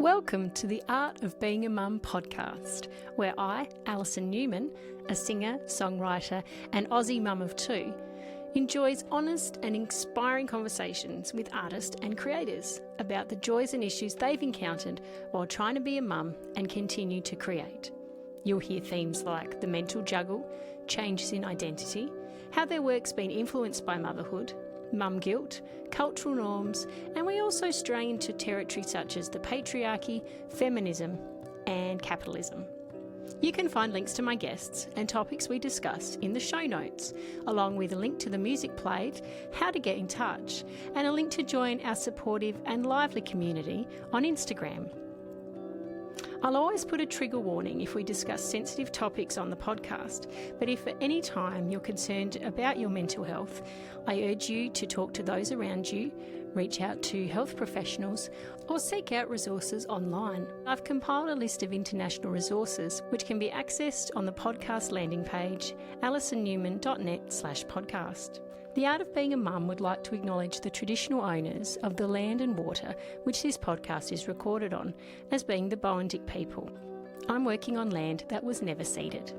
Welcome to the Art of Being a Mum podcast, where I, Alison Newman, a singer, songwriter, and Aussie mum of two, enjoys honest and inspiring conversations with artists and creators about the joys and issues they've encountered while trying to be a mum and continue to create. You'll hear themes like the mental juggle, changes in identity, how their work's been influenced by motherhood, mum guilt, cultural norms, and we also stray into territory such as the patriarchy, feminism, and capitalism. You can find links to my guests and topics we discuss in the show notes, along with a link to the music played, how to get in touch, and a link to join our supportive and lively community on Instagram. I'll always put a trigger warning if we discuss sensitive topics on the podcast, but if at any time you're concerned about your mental health, I urge you to talk to those around you, reach out to health professionals, or seek out resources online. I've compiled a list of international resources which can be accessed on the podcast landing page, alisonnewman.net/podcast. The Art of Being a Mum would like to acknowledge the traditional owners of the land and water which this podcast is recorded on as being the Boandik people. I'm working on land that was never ceded.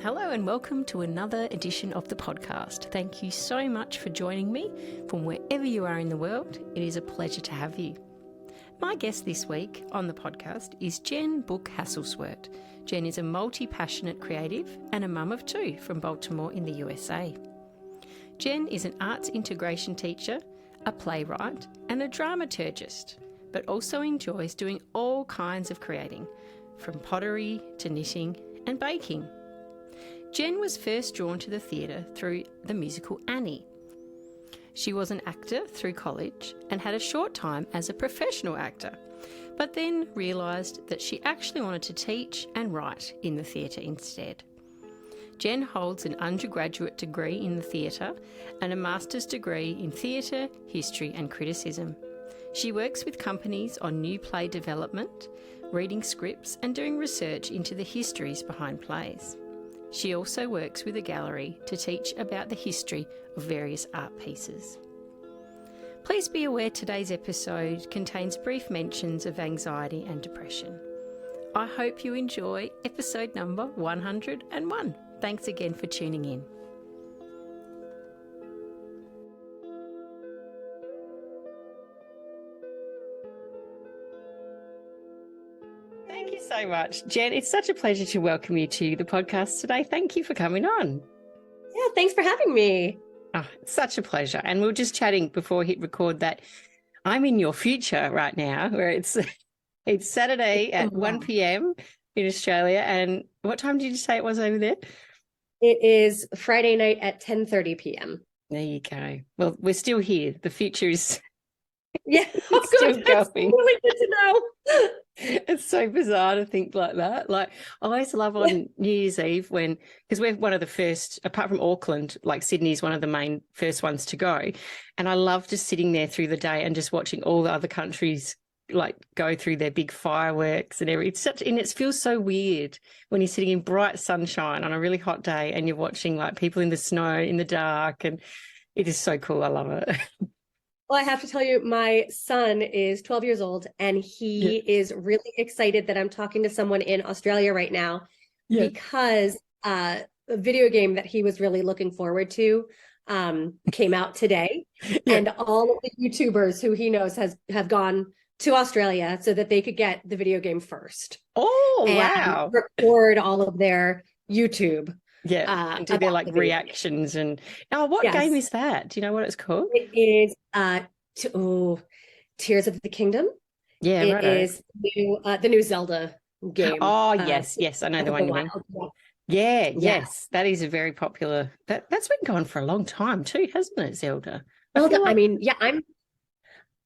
Hello and welcome to another edition of the podcast. Thank you so much for joining me from wherever you are in the world. It is a pleasure to have you. My guest this week on the podcast is Jenn Book Haselswerdt. Jenn is a multi-passionate creative and a mum of two from Baltimore in the USA. Jenn is an arts integration teacher, a playwright and a dramaturgist, but also enjoys doing all kinds of creating, from pottery to knitting and baking. Jenn was first drawn to the theatre through the musical Annie. She was an actor through college and had a short time as a professional actor, but then realised that she actually wanted to teach and write in the theatre instead. Jenn holds an undergraduate degree in the theatre and a master's degree in theatre, history and criticism. She works with companies on new play development, reading scripts and doing research into the histories behind plays. She also works with a gallery to teach about the history of various art pieces. Please be aware today's episode contains brief mentions of anxiety and depression. I hope you enjoy episode number 101. Thanks again for tuning in. Thank you so much, Jenn. It's such a pleasure to welcome you to the podcast today. Thank you for coming on. Yeah, thanks for having me. Oh, it's such a pleasure. And we were just chatting before we hit record that I'm in your future right now, where it's Saturday at 1 p.m. in Australia. And what time did you say it was over there? It is Friday night at 10:30 p.m. There you go. Well, we're still here. The future is yeah, still going. That's really good to know. It's so bizarre to think like that. Like, I always love on New Year's Eve because we're one of the first, apart from Auckland, like Sydney's one of the main first ones to go. And I love just sitting there through the day and just watching all the other countries like go through their big fireworks and everything. And it feels so weird when you're sitting in bright sunshine on a really hot day and you're watching like people in the snow, in the dark, and it is so cool. I love it. Well, I have to tell you, my son is 12 years old and he is really excited that I'm talking to someone in Australia right now because a video game that he was really looking forward to came out today. And all of the YouTubers who he knows have gone to Australia so that they could get the video game first. Oh, and wow. record all of their YouTube. Yeah, and do their like reactions and what game is that? Do you know what it's called? It is Tears of the Kingdom. Yeah, it is the new Zelda game. Oh yes, I know the one you mean. Yes, that is a very popular. That's been going for a long time too, hasn't it, Zelda?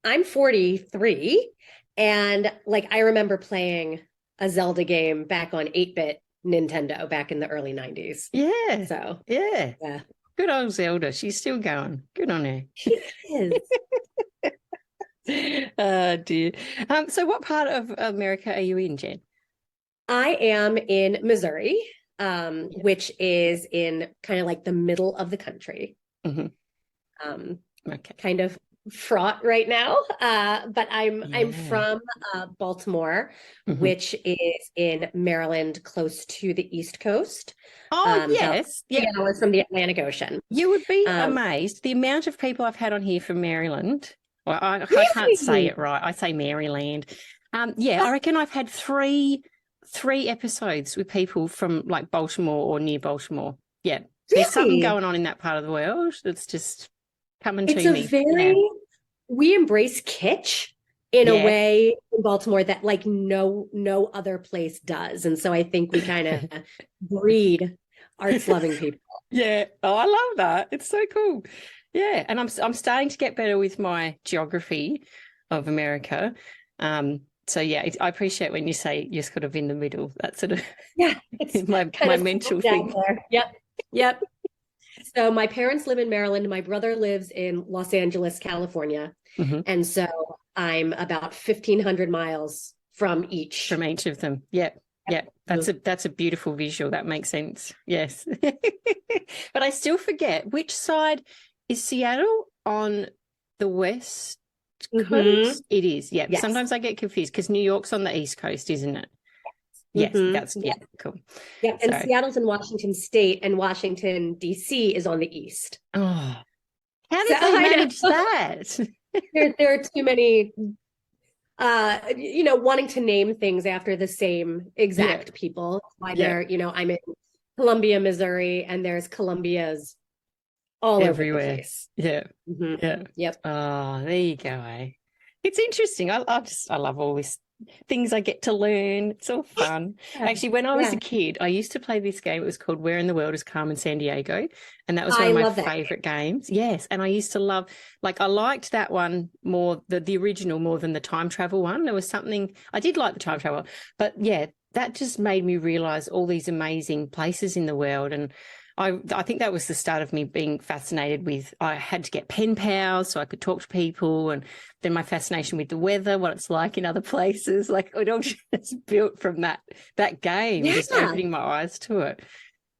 I'm 43, and like I remember playing a Zelda game back on 8-bit Nintendo back in the early 90s. Yeah. So yeah. Good old Zelda. She's still going. Good on her. She is. Oh dear. So what part of America are you in, Jenn? I am in Missouri. which is in kind of like the middle of the country. Okay. Kind of fraught right now, but I'm from Baltimore, which is in Maryland, close to the East Coast. About 3 hours from the Atlantic Ocean. You would be amazed the amount of people I've had on here from Maryland. Well, I can't say it right. I say Maryland. I reckon I've had three episodes with people from like Baltimore or near Baltimore. Yeah, there's something going on in that part of the world that's just coming to me. We embrace kitsch in a way in Baltimore that like no other place does, and so I think we kind of breed arts-loving people. Yeah, I love that. It's so cool. Yeah, and I'm starting to get better with my geography of America. So yeah, I appreciate when you say you're sort of in the middle. That's sort of it's my mental thing. Yep. So my parents live in Maryland. My brother lives in Los Angeles, California. And so I'm about 1,500 miles from each. From each of them. Yeah. Yeah. That's a beautiful visual. That makes sense. Yes. But I still forget, which side is Seattle on the west coast? It is. Yeah. Yes. Sometimes I get confused because New York's on the east coast, isn't it? Yes, that's cool. Yeah, and Seattle's in Washington State, and Washington, D.C. is on the east. Oh, how did they manage that? There are too many, wanting to name things after the same exact people. Why I'm in Columbia, Missouri, and there's Columbias all everywhere. Over the place. Yeah. Yeah. Yep. Oh, there you go. It's interesting. I love all this. Things I get to learn. It's all fun. Actually, when I was a kid, I used to play this game. It was called Where in the World is Carmen Sandiego? And that was one of my favorite games. Yes. And I used to love, I liked that one more, the original more than the time travel one. There was something, I did like the time travel, but yeah, that just made me realize all these amazing places in the world. And I think that was the start of me being fascinated with, I had to get pen pals so I could talk to people, and then my fascination with the weather, what it's like in other places, it all just built from that game, just opening my eyes to it.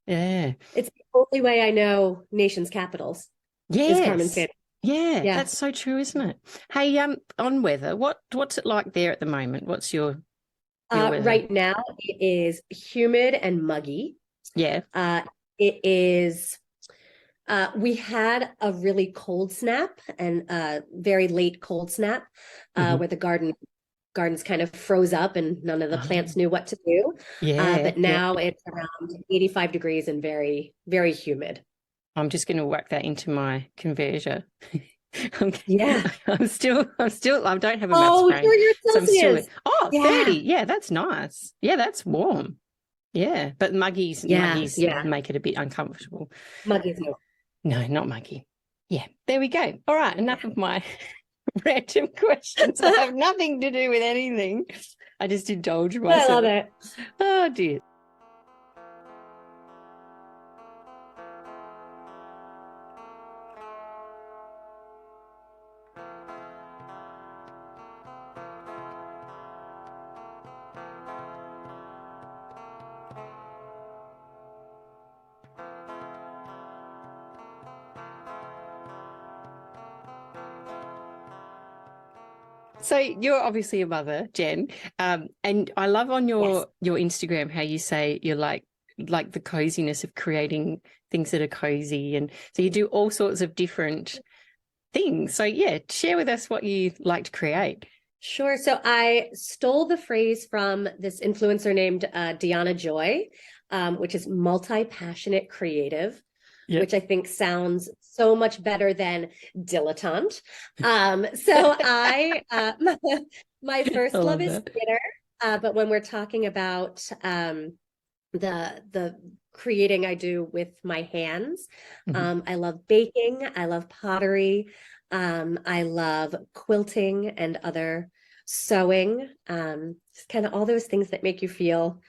Yeah. It's the only way I know nations' capitals. Yes. Is Carmen Sandiego. Yeah, that's so true, isn't it? Hey, on weather, what's it like there at the moment? What's your weather? Right now it is humid and muggy. Yeah. It is, we had a really cold snap and a very late cold snap where the gardens kind of froze up and none of the plants knew what to do. Yeah. But now it's around 85 degrees and very, very humid. I'm just going to whack that into my converter. I'm still, I don't have a maths brain. Your Celsius. So 30. Yeah, that's nice. Yeah, that's warm. Yeah, but muggies make it a bit uncomfortable. Muggies, no, not muggy. Yeah, there we go. All right, enough of my random questions that have nothing to do with anything. I just indulge myself. I love it. Oh, dear. So you're obviously a mother, Jenn, and I love on your Instagram how you say you're like the coziness of creating things that are cozy, and so you do all sorts of different things. So yeah, share with us what you like to create. Sure. So I stole the phrase from this influencer named Deanna Joy, which is multi-passionate creative. Yep. Which I think sounds so much better than dilettante. So my first love is theater, but when we're talking about the creating I do with my hands, I love baking, I love pottery, I love quilting and other sewing, just kind of all those things that make you feel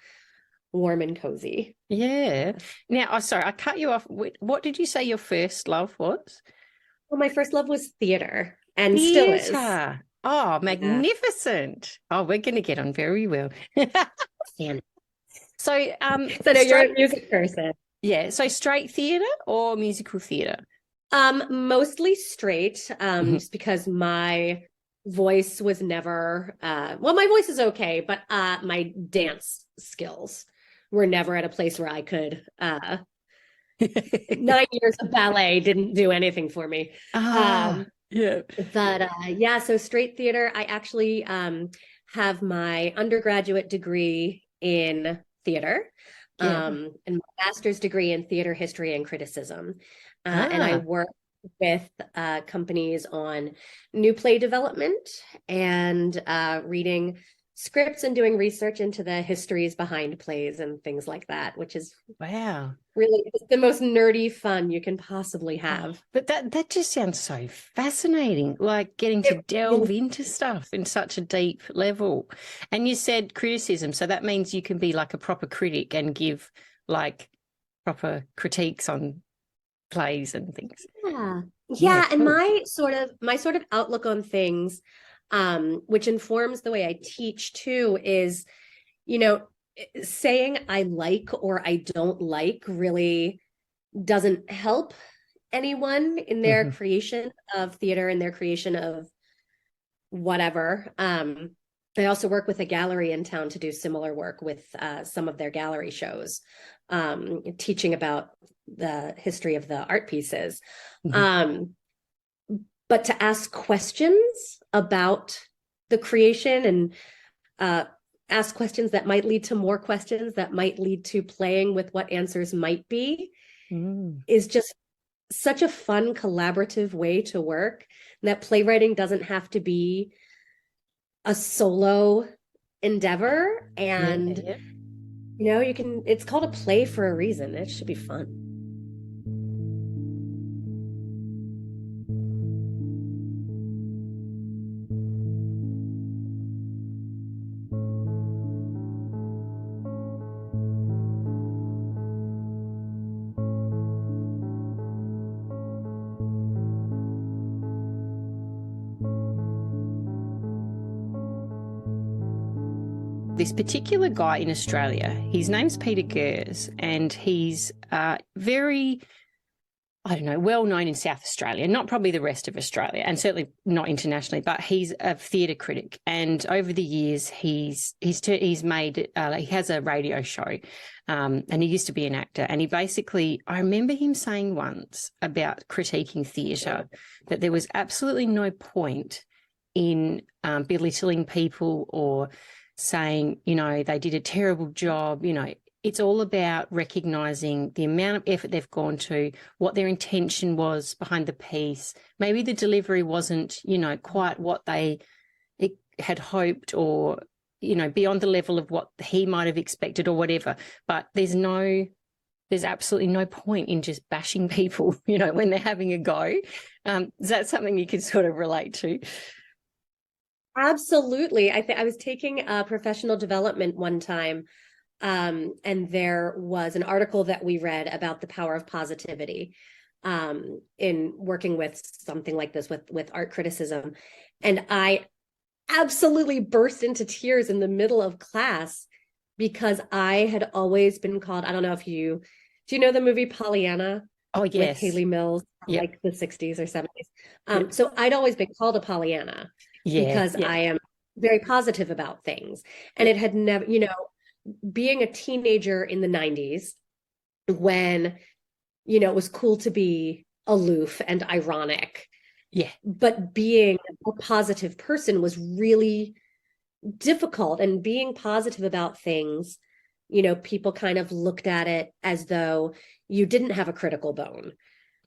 warm and cozy. Yeah. Now, sorry, I cut you off. What did you say your first love was? Well, my first love was theater, and still is. Oh, magnificent. Oh, we're going to get on very well. So, So no, you're a music person. Yeah. So straight theatre or musical theatre? Mostly straight, just because my voice was never, well, my voice is okay, but my dance skills were never at a place where I could, 9 years of ballet didn't do anything for me. Yeah. But yeah, so straight theater, I actually have my undergraduate degree in theater, Yeah. and my master's degree in theater history and criticism. And I work with companies on new play development and reading scripts and doing research into the histories behind plays and things like that, which is Wow. really the most nerdy fun you can possibly have. But that just sounds so fascinating, like getting to delve into stuff in such a deep level. And you said criticism, so that means you can be like a proper critic and give like proper critiques on plays and things. Yeah, cool. and my sort of outlook on things, which informs the way I teach too, is, saying I like or I don't like really doesn't help anyone in their creation of theater and their creation of whatever. I also work with a gallery in town to do similar work with some of their gallery shows, teaching about the history of the art pieces. But to ask questions about the creation and ask questions that might lead to more questions that might lead to playing with what answers might be is just such a fun collaborative way to work, that playwriting doesn't have to be a solo endeavor. And it's called a play for a reason. It should be fun. This particular guy in Australia, his name's Peter Gers, and he's very, I don't know, well known in South Australia, not probably the rest of Australia, and certainly not internationally, but he's a theatre critic. And over the years, he's made, he has a radio show, and he used to be an actor. And he basically, I remember him saying once about critiquing theatre, that there was absolutely no point in belittling people or saying, they did a terrible job. It's all about recognising the amount of effort they've gone to, what their intention was behind the piece. Maybe the delivery wasn't, quite what they had hoped, or, beyond the level of what he might have expected or whatever. But there's absolutely no point in just bashing people, when they're having a go. Is that something you could sort of relate to? Absolutely. I was taking a professional development one time, and there was an article that we read about the power of positivity in working with something like this with art criticism. And I absolutely burst into tears in the middle of class because I had always been called, I don't know if do you know the movie Pollyanna? Oh, yes. With Haley Mills, like the 60s or 70s. So I'd always been called a Pollyanna. Because I am very positive about things. And it had never, being a teenager in the 90s when, it was cool to be aloof and ironic. Yeah. But being a positive person was really difficult. And being positive about things, people kind of looked at it as though you didn't have a critical bone,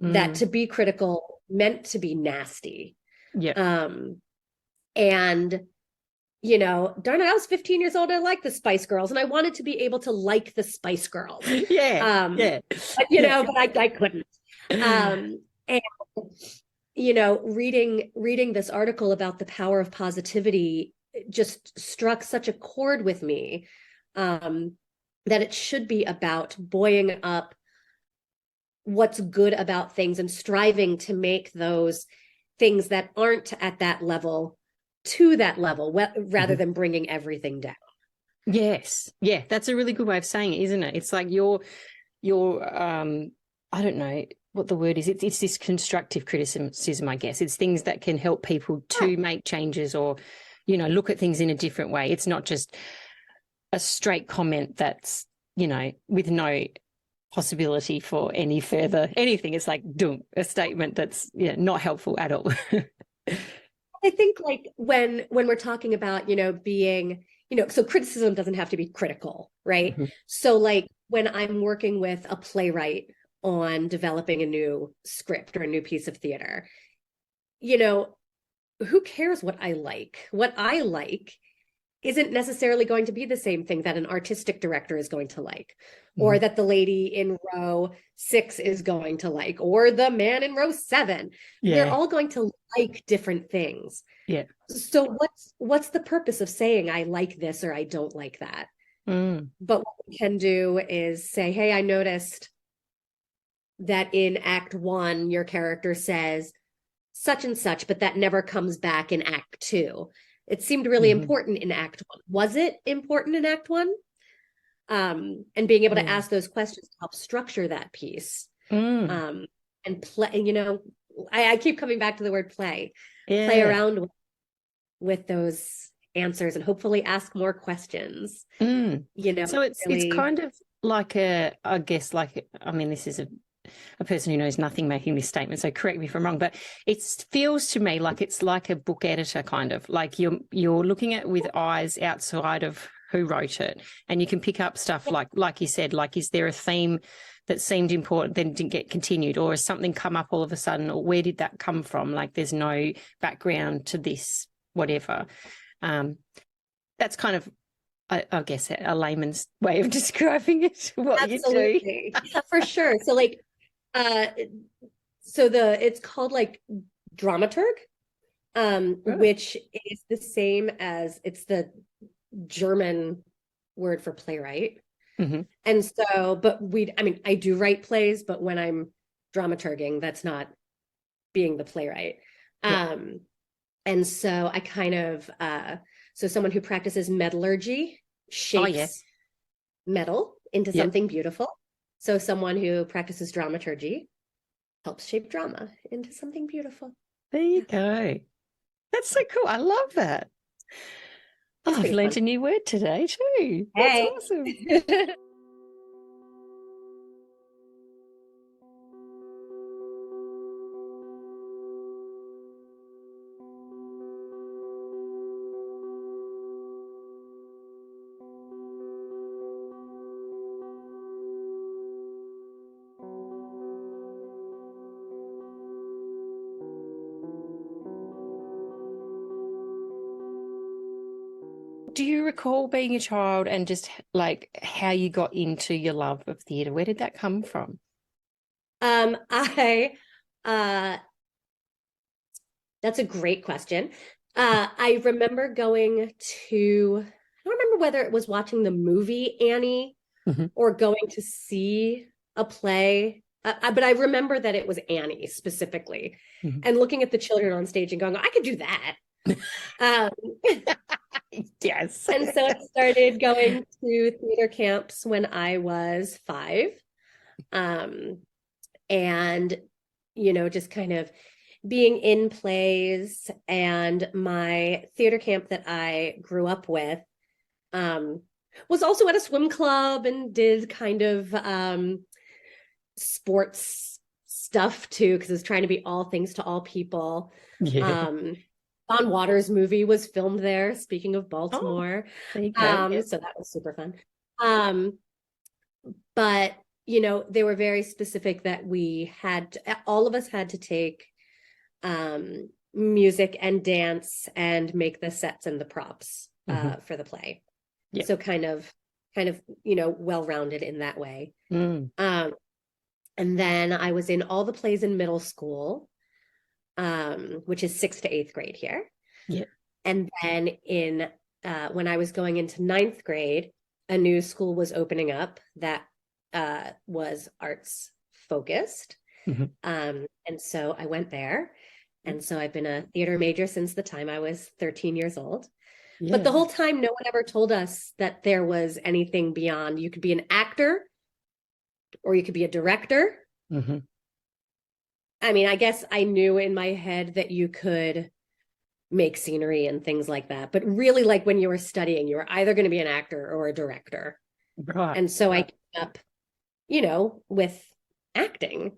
that to be critical meant to be nasty. Yeah. And, darn it, I was 15 years old. I liked the Spice Girls, and I wanted to be able to like the Spice Girls. Yeah. But, but I couldn't. And, reading this article about the power of positivity just struck such a chord with me, that it should be about buoying up what's good about things and striving to make those things that aren't at that level to that level, rather than bringing everything down. Yes. Yeah, that's a really good way of saying it, isn't it? It's like your I don't know what the word is. It's this constructive criticism, I guess. It's things that can help people to make changes or, look at things in a different way. It's not just a straight comment that's, with no possibility for any further anything. It's like a statement that's not helpful at all. I think like when we're talking about, being, so criticism doesn't have to be critical, right? Mm-hmm. So like when I'm working with a playwright on developing a new script or a new piece of theater, who cares what I like? What I like isn't necessarily going to be the same thing that an artistic director is going to like, or that the lady in row 6 is going to like, or the man in row 7. Yeah. They're all going to like different things. Yeah. So what's the purpose of saying I like this or I don't like that? But what we can do is say, hey, I noticed that in Act 1, your character says such and such, but that never comes back in Act 2. It seemed really important in Act 1. Was it important in Act 1? And being able to ask those questions to help structure that piece. And play, I keep coming back to the word play. Yeah. Play around with those answers and hopefully ask more questions. So it's kind of like this is a person who knows nothing making this statement, so correct me if I'm wrong, but it feels to me like it's like a book editor, kind of like you're looking at with eyes outside of who wrote it, and you can pick up stuff like you said, like, is there a theme that seemed important then didn't get continued, or has something come up all of a sudden, or where did that come from? Like there's no background to this, whatever. That's kind of, I guess, a layman's way of describing it. What Absolutely. You do. Yeah, for sure. So like, it's called like dramaturg, which is the same as, it's the German word for playwright. And so, but I do write plays, but when I'm dramaturging, that's not being the playwright. Yeah. And so I kind of, so someone who practices metallurgy shapes metal into something beautiful. So someone who practices dramaturgy helps shape drama into something beautiful. There you go. That's so cool. I love that. I've learned a new word today too. Hey. That's awesome. Do you recall being a child and just like how you got into your love of theatre? Where did that come from? That's a great question. I remember going to, I don't remember whether it was watching the movie Annie or going to see a play, but I remember that it was Annie specifically, and looking at the children on stage and going, I could do that. Yes. And so I started going to theater camps when I was 5. And, just kind of being in plays. And my theater camp that I grew up with was also at a swim club and did kind of sports stuff too, because I was trying to be all things to all people. Yeah. John Waters' movie was filmed there, speaking of Baltimore. So that was super fun. But, they were very specific that all of us had to take music and dance and make the sets and the props for the play. Yeah. So kind of, well-rounded in that way. And then I was in all the plays in middle school, which is 6th to 8th grade here. Yeah. And then when I was going into 9th grade, a new school was opening up that was arts focused. And so I went there. And so I've been a theater major since the time I was 13 years old. But the Yeah. whole time, no one ever told us that there was anything beyond. You could be an actor or you could be a director. Mm-hmm. I mean, I guess I knew in my head that you could make scenery and things like that. But really, like when you were studying, you were either going to be an actor or a director. Right. And so I came up, with acting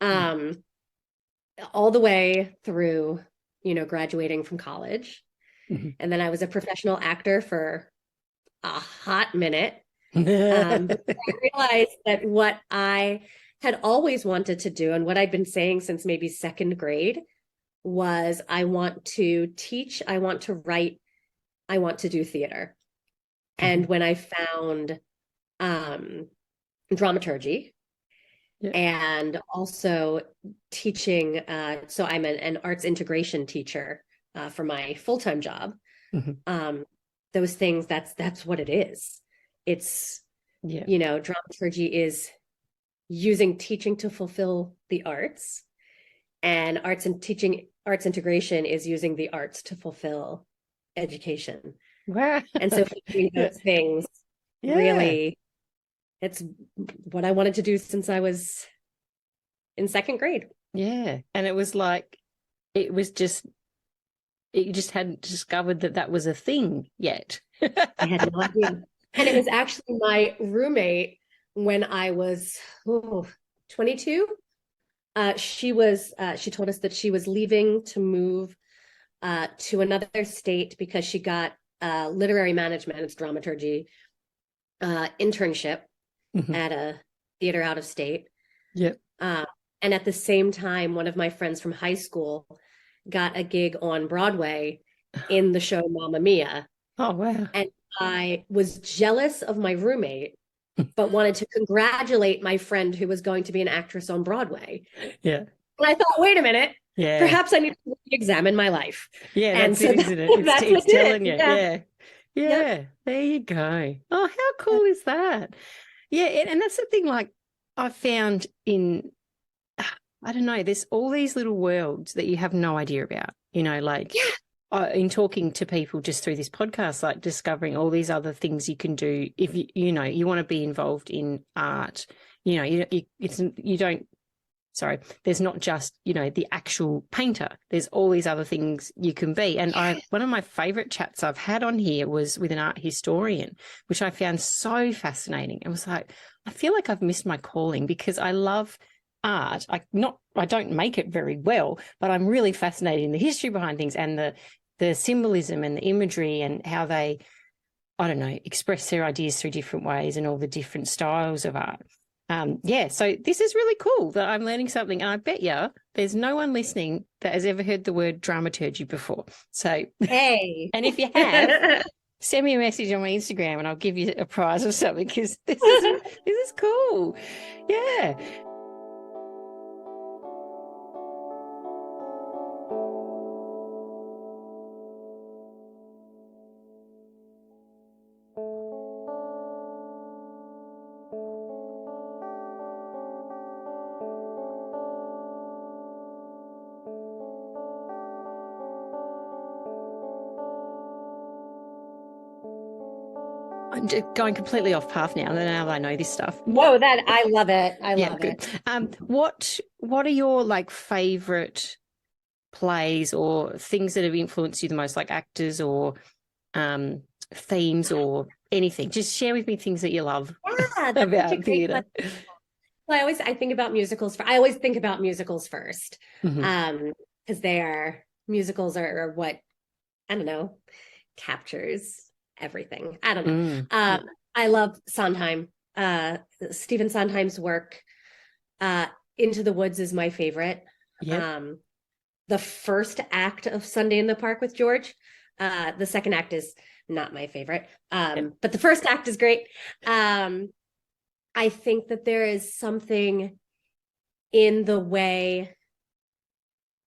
all the way through, graduating from college. Mm-hmm. And then I was a professional actor for a hot minute. Before I realized that what I had always wanted to do and what I'd been saying since maybe second grade was I want to teach, I want to write, I want to do theater. And when I found dramaturgy and also teaching, so I'm an arts integration teacher for my full-time job. Those things, that's what it is. It's, dramaturgy is using teaching to fulfill the arts, and arts integration is using the arts to fulfill education. Wow. And so doing those things, really, it's what I wanted to do since I was in second grade. Yeah. And it was like, you just hadn't discovered that was a thing yet. I had no idea. And it was actually my roommate when I was 22. She told us that she was leaving to move to another state because she got literary management, it's dramaturgy, internship at a theater out of state. Yep. And at the same time, one of my friends from high school got a gig on Broadway in the show Mamma Mia. Oh, wow. And I was jealous of my roommate, but wanted to congratulate my friend who was going to be an actress on Broadway. Yeah. And I thought, wait a minute, yeah, perhaps I need to examine my life. Yeah, and that's so it, isn't it? It's telling you. Yeah. Yeah. There you go. Oh, how cool is that? Yeah, and that's the thing, like, I found in, I don't know, there's all these little worlds that you have no idea about, like in talking to people just through this podcast, like discovering all these other things you can do if you want to be involved in art. There's not just, the actual painter. There's all these other things you can be. And one of my favorite chats I've had on here was with an art historian, which I found so fascinating. It was like, I feel like I've missed my calling because I love art. I don't make it very well, but I'm really fascinated in the history behind things and the symbolism and the imagery and how they, I don't know, express their ideas through different ways and all the different styles of art. So this is really cool that I'm learning something. And I bet you there's no one listening that has ever heard the word dramaturgy before. So, hey. And if you have, send me a message on my Instagram and I'll give you a prize or something because this is cool. Yeah. I'm just going completely off path now that I know this stuff. Whoa, I love it. I love it. it. What are your favorite plays or things that have influenced you the most, like actors or themes or anything? Just share with me things that you love about theatre. Well, I think about musicals. I always think about musicals first, because musicals are what, I don't know, captures everything. I don't know. I love Sondheim. Stephen Sondheim's work. Into the Woods is my favorite. Yep. The first act of Sunday in the Park with George. The second act is not my favorite. But the first act is great. I think that there is something in the way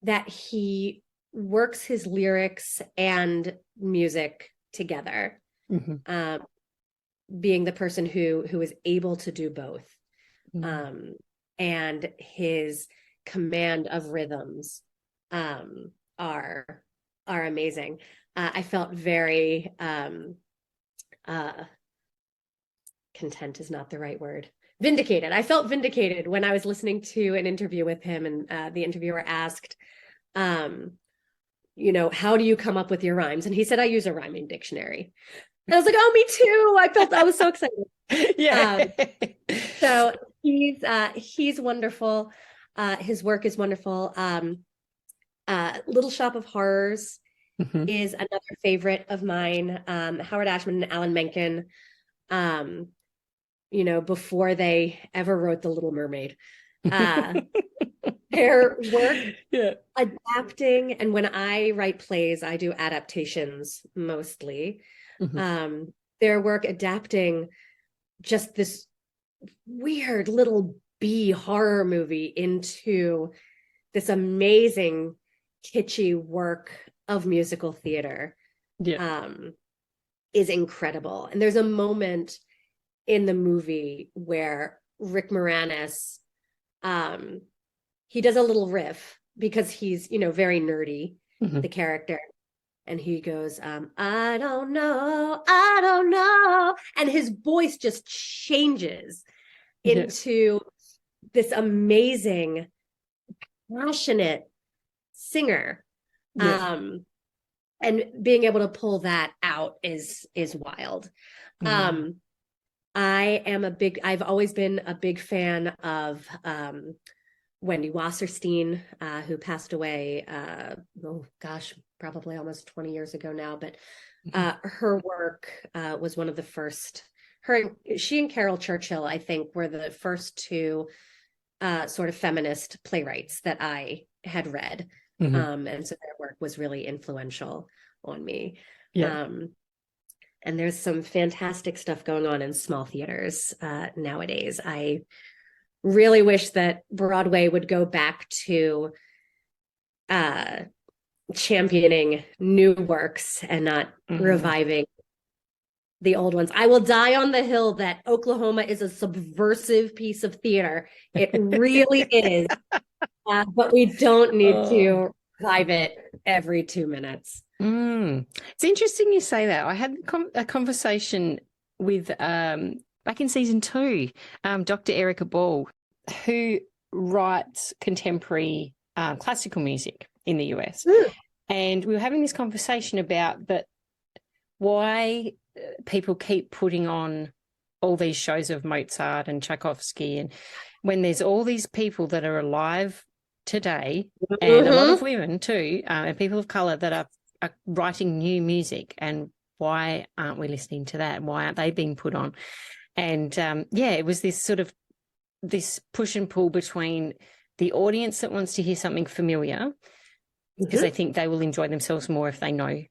that he works his lyrics and music together, being the person who is able to do both, and his command of rhythms are amazing. I felt very content is not the right word. Vindicated. I felt vindicated when I was listening to an interview with him, and the interviewer asked, you know, how do you come up with your rhymes? And he said, I use a rhyming dictionary. And I was like, oh, me too. I was so excited. Yeah. So he's wonderful. His work is wonderful. Little Shop of Horrors is another favorite of mine. Howard Ashman and Alan Menken, you know, before they ever wrote The Little Mermaid. Their work adapting, and when I write plays, I do adaptations mostly. Their work adapting just this weird little B horror movie into this amazing kitschy work of musical theater is incredible. And there's a moment in the movie where Rick Moranis, he does a little riff because he's, you know, very nerdy, the character. And he goes, I don't know. And his voice just changes into this amazing, passionate singer. And being able to pull that out is wild. I've always been a big fan of Wendy Wasserstein, who passed away, probably almost 20 years ago now, but her work was one of the first. She and Carol Churchill, I think, were the first two sort of feminist playwrights that I had read. And so their work was really influential on me. And there's some fantastic stuff going on in small theaters nowadays. I really wish that Broadway would go back to championing new works and not reviving the old ones. I will die on the hill that Oklahoma is a subversive piece of theater. It really is. But we don't need to revive it every 2 minutes. It's interesting you say that. I had a conversation with, back in season 2, Dr. Erica Ball, who writes contemporary classical music in the US. And we were having this conversation about why people keep putting on all these shows of Mozart and Tchaikovsky, and when there's all these people that are alive today, and a lot of women too, and people of color that are writing new music, and why aren't we listening to that? Why aren't they being put on? And it was this sort of this push and pull between the audience that wants to hear something familiar because they think they will enjoy themselves more if they know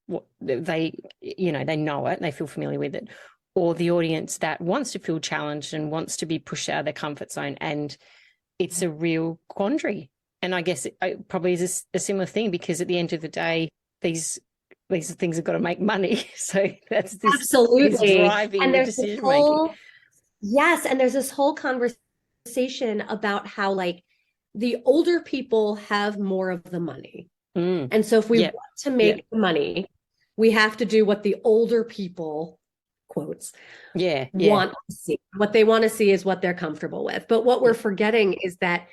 what they know it and they feel familiar with it, or the audience that wants to feel challenged and wants to be pushed out of their comfort zone. And it's a real quandary. And I guess it probably is a similar thing, because at the end of the day, these things have got to make money. So that's this absolutely driving and the decision making. Yes, and there's this whole conversation about how like the older people have more of the money. And so if we want to make money, we have to do what the older people, quotes, want to see. What they want to see is what they're comfortable with. But what we're forgetting is that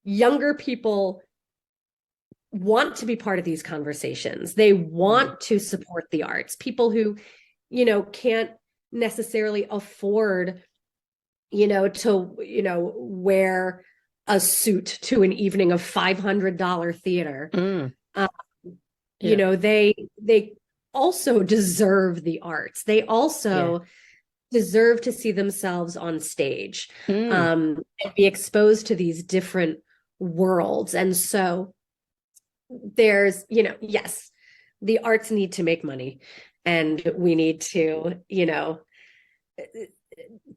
younger people want to be part of these conversations. They want to support the arts. People who, you know, can't necessarily afford, you know, to, you know, wear a suit to an evening of $500 theater. You know, they also deserve the arts. They also deserve to see themselves on stage and be exposed to these different worlds. And so there's, you know, yes, the arts need to make money, and we need to, you know,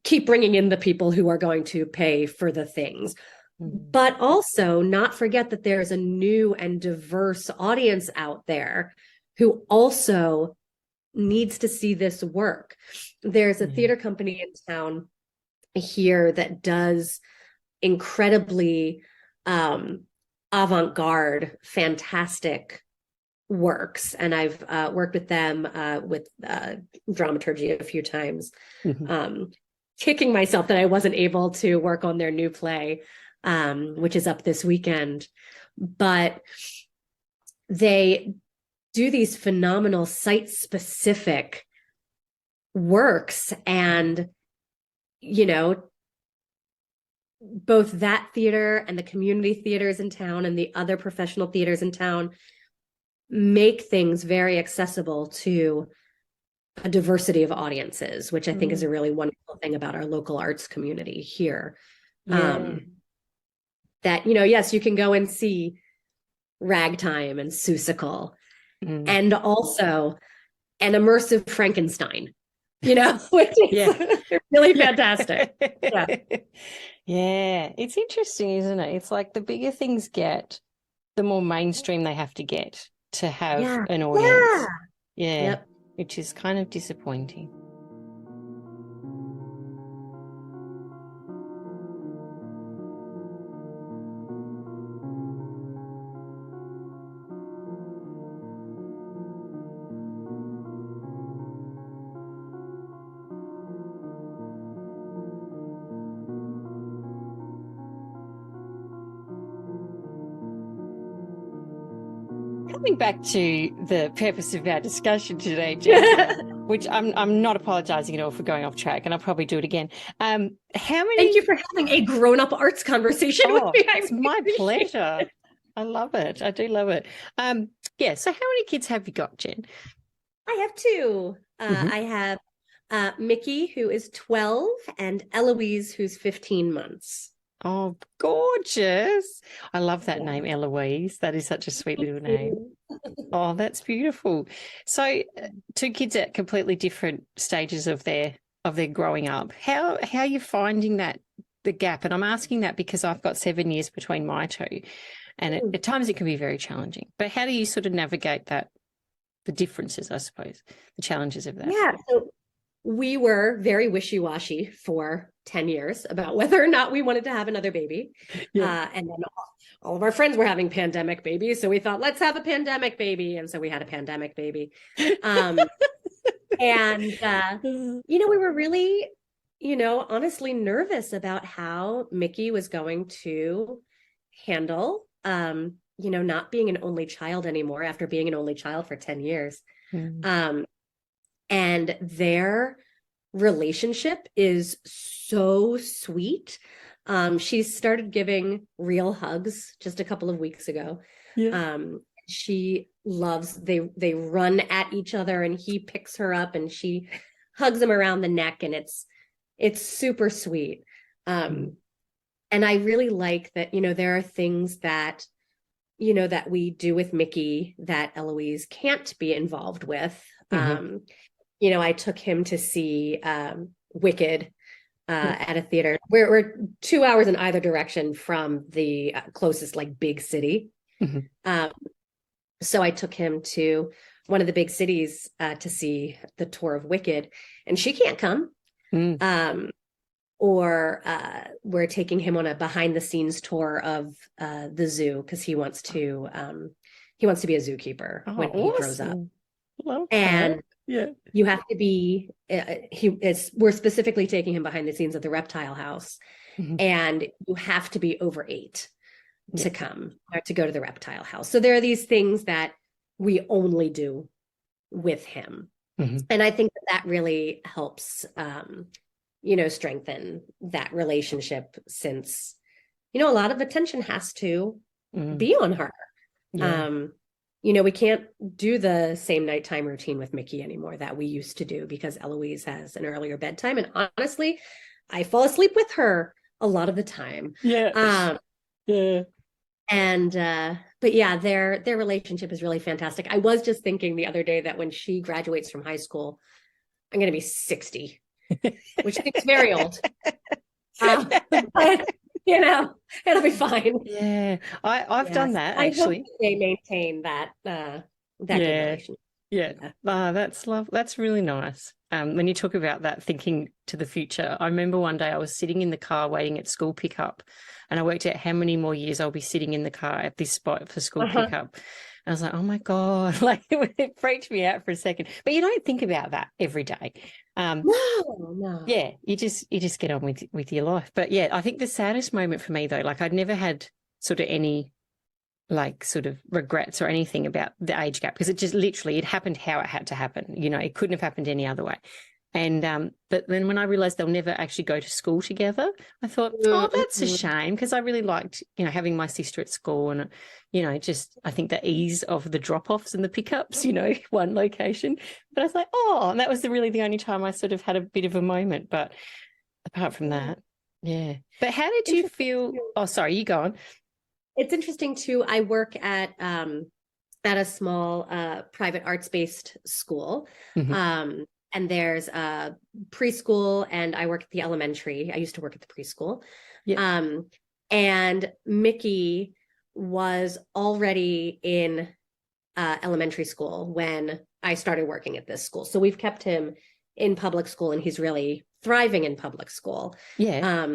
keep bringing in the people who are going to pay for the things, but also not forget that there's a new and diverse audience out there who also needs to see this work. There's a theater company in town here that does incredibly avant-garde, fantastic works, and I've worked with them with dramaturgy a few times. Kicking myself that I wasn't able to work on their new play, which is up this weekend. But they do these phenomenal site-specific works, and both that theater and the community theaters in town and the other professional theaters in town make things very accessible to a diversity of audiences, which I think is a really wonderful thing about our local arts community here. That, yes, you can go and see Ragtime and Seussical, and also an immersive Frankenstein, which is really fantastic. Yeah, it's interesting, isn't it? It's like the bigger things get, the more mainstream they have to get to have an audience. Yep. Which is kind of disappointing. Coming back to the purpose of our discussion today, Jenn, which I'm not apologising at all for going off track, and I'll probably do it again. How many? Thank you for having a grown-up arts conversation with me. It's my pleasure. I love it. I do love it. So how many kids have you got, Jenn? I have two. I have Mickey, who is 12, and Eloise, who's 15 months. Oh, gorgeous. I love that name, Eloise. That is such a sweet little name. Oh, that's beautiful. So two kids at completely different stages of their growing up. How are you finding the gap? And I'm asking that because I've got 7 years between my two, and at times it can be very challenging. But how do you sort of navigate the differences, I suppose, the challenges of that? Yeah, so we were very wishy-washy for 10 years about whether or not we wanted to have another baby. And then all of our friends were having pandemic babies. So we thought, let's have a pandemic baby. And so we had a pandemic baby. And, we were really, honestly nervous about how Mickey was going to handle, not being an only child anymore after being an only child for 10 years. And their relationship is so sweet. She started giving real hugs just a couple of weeks ago. She loves, they run at each other, and he picks her up and she hugs him around the neck, and it's super sweet. And I really like that, there are things that, that we do with Mickey that Eloise can't be involved with. I took him to see Wicked at a theater. We're 2 hours in either direction from the closest big city. So I took him to one of the big cities to see the tour of Wicked, and she can't come. Or we're taking him on a behind the scenes tour of the zoo because he wants to be a zookeeper when he grows up. And you have to be, we're specifically taking him behind the scenes of the reptile house, and you have to be over 8 to come or to go to the reptile house. So there are these things that we only do with him. And I think that really helps, strengthen that relationship, since, a lot of attention has to be on her. We can't do the same nighttime routine with Mickey anymore that we used to do because Eloise has an earlier bedtime. And honestly, I fall asleep with her a lot of the time. But yeah, their relationship is really fantastic. I was just thinking the other day that when she graduates from high school, I'm going to be 60, which seems very old. But, it'll be fine. Yeah, I've done that actually. I hope they maintain that good relationship. That's love. That's really nice. When you talk about that, thinking to the future, I remember one day I was sitting in the car waiting at school pickup, and I worked out how many more years I'll be sitting in the car at this spot for school pickup. I was like, oh my God, like it freaked me out for a second. But you don't think about that every day. No. Yeah, you just get on with your life. But yeah, I think the saddest moment for me though, like I'd never had sort of any like sort of regrets or anything about the age gap, because it just literally it happened how it had to happen. You know, it couldn't have happened any other way. And but then when I realized they'll never actually go to school together, I thought, oh, that's a shame, because I really liked, you know, having my sister at school, and you know, just I think the ease of the drop-offs and the pickups, you know, one location. But I was like, oh, and that was really the only time I sort of had a bit of a moment. But apart from that, yeah. But how did you feel? Oh, sorry, you go on. It's interesting too. I work at a small private arts-based school. Mm-hmm. And there's a preschool, and I work at the elementary. I used to work at the preschool. Yeah. And Mickey was already in elementary school when I started working at this school. So we've kept him in public school, and he's really thriving in public school. Yeah.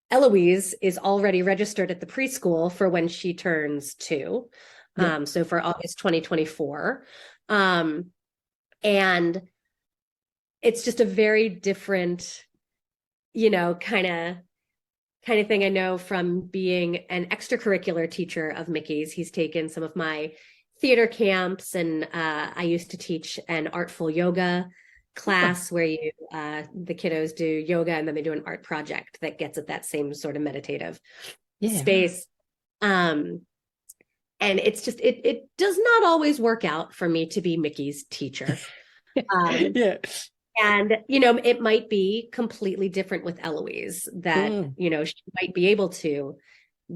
Eloise is already registered at the preschool for when she turns 2. Yeah. So for August 2024. And it's just a very different, you know, kind of thing. I know from being an extracurricular teacher of Mickey's. He's taken some of my theater camps, and I used to teach an artful yoga class where you the kiddos do yoga, and then they do an art project that gets at that same sort of meditative space. And it's just it does not always work out for me to be Mickey's teacher. Yeah. And, you know, it might be completely different with Eloise, that, you know, she might be able to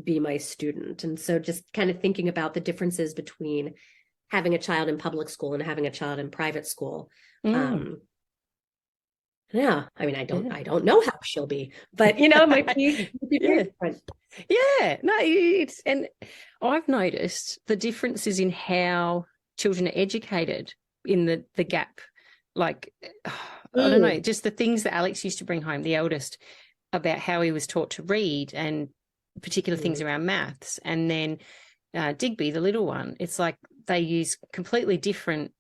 be my student. And so just kind of thinking about the differences between having a child in public school and having a child in private school. Yeah, I mean, I don't know how she'll be, but you know, it might be very different. Yeah, no, it's, and I've noticed the differences in how children are educated in the gap. Like, I don't know, just the things that Alex used to bring home, the eldest, about how he was taught to read and particular things around maths. And then Digby, the little one, it's like they use completely different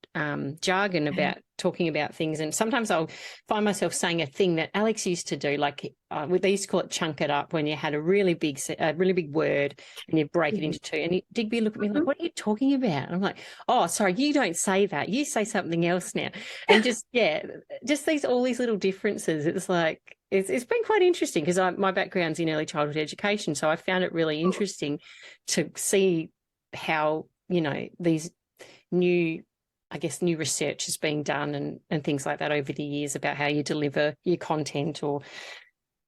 jargon about talking about things. And sometimes I'll find myself saying a thing that Alex used to do, like they used to call it chunk it up, when you had a really big word and you break it into two. And Digby looked at me like, what are you talking about? And I'm like, oh, sorry, you don't say that. You say something else now. And just, yeah, just all these little differences. It's like, it's been quite interesting, because my background's in early childhood education. So I found it really interesting to see how, you know, these new research is being done and things like that over the years about how you deliver your content or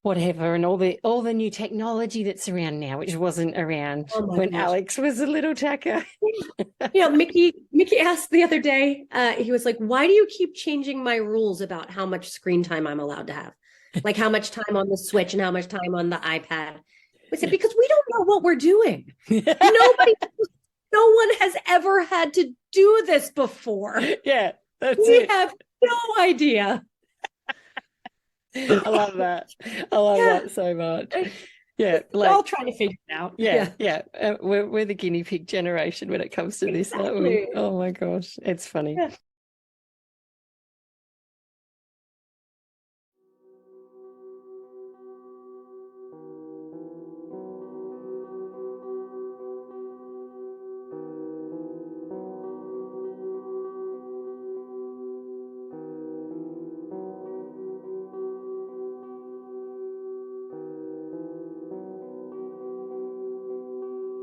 whatever, and all the new technology that's around now, which wasn't around when Alex was a little tacker. You know, Mickey asked the other day, he was like, why do you keep changing my rules about how much screen time I'm allowed to have? Like how much time on the Switch and how much time on the iPad? I said, because we don't know what we're doing. No one has ever had to do this before. Yeah, we have no idea. I love that. I love that so much. Yeah, we're all trying to figure it out. Yeah. We're the guinea pig generation when it comes to this, aren't we? Oh my gosh, it's funny. Yeah.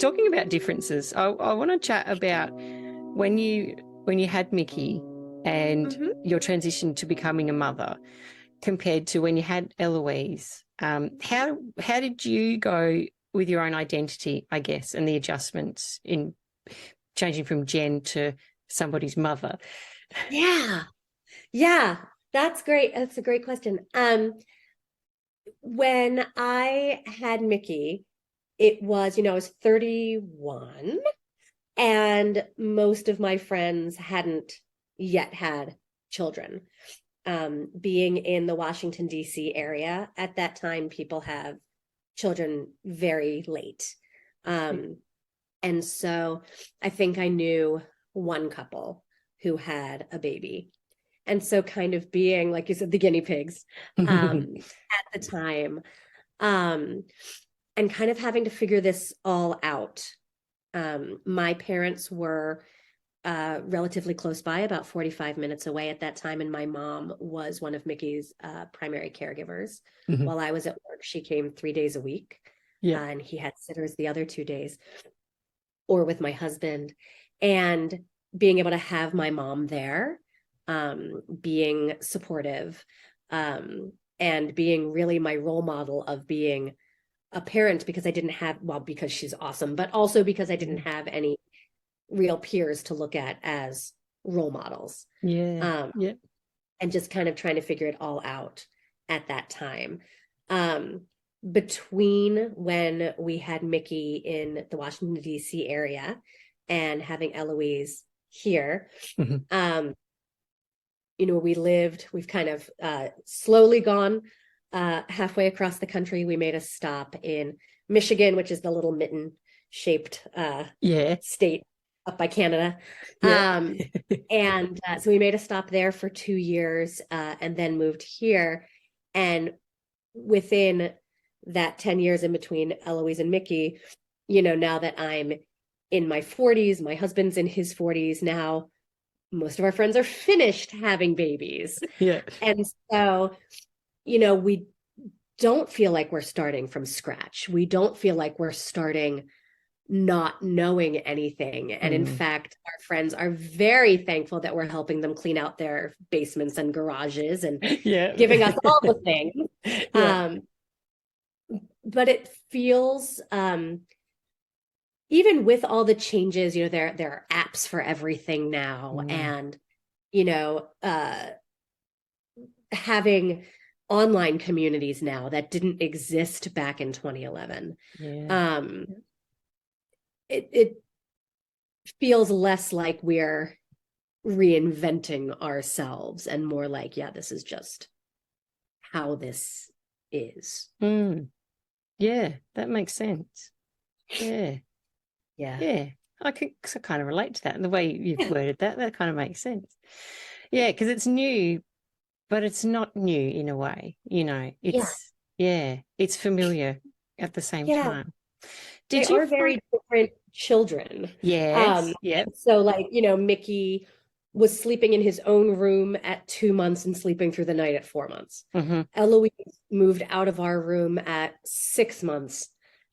Talking about differences, I want to chat about when you had Mickey and your transition to becoming a mother compared to when you had Eloise. How did you go with your own identity, I guess, and the adjustments in changing from Jenn to somebody's mother? Yeah, that's great. That's a great question. When I had Mickey, it was, you know, I was 31, and most of my friends hadn't yet had children. Being in the Washington, D.C. area at that time, people have children very late. And so I think I knew one couple who had a baby. And so kind of being, like you said, the guinea pigs at the time, and kind of having to figure this all out. My parents were relatively close by, about 45 minutes away at that time. And my mom was one of Mickey's primary caregivers. While I was at work, she came 3 days a week. And he had sitters the other 2 days, or with my husband. And being able to have my mom there, being supportive, and being really my role model of being a parent, because I didn't have, well, because she's awesome, but also because I didn't have any real peers to look at as role models. And just kind of trying to figure it all out at that time. Between when we had Mickey in the Washington, D.C. area and having Eloise here, we've kind of slowly gone halfway across the country. We made a stop in Michigan, which is the little mitten shaped state up by Canada. And so we made a stop there for 2 years, and then moved here. And within that 10 years in between Eloise and Mickey, now that I'm in my 40s, my husband's in his 40s now, most of our friends are finished having babies. And so, we don't feel like we're starting from scratch. We don't feel like we're starting not knowing anything. And in fact, our friends are very thankful that we're helping them clean out their basements and garages and giving us all the things. But it feels, even with all the changes, there are apps for everything now. And, having online communities now that didn't exist back in 2011. It feels less like we're reinventing ourselves and more like, this is just how this is. Yeah, that makes sense. Yeah. I could kind of relate to that. And the way you've worded that kind of makes sense. Yeah, because it's new, but it's not new in a way. It's familiar at the same time. They are very different children. So Mickey was sleeping in his own room at 2 months and sleeping through the night at 4 months. Eloise moved out of our room at 6 months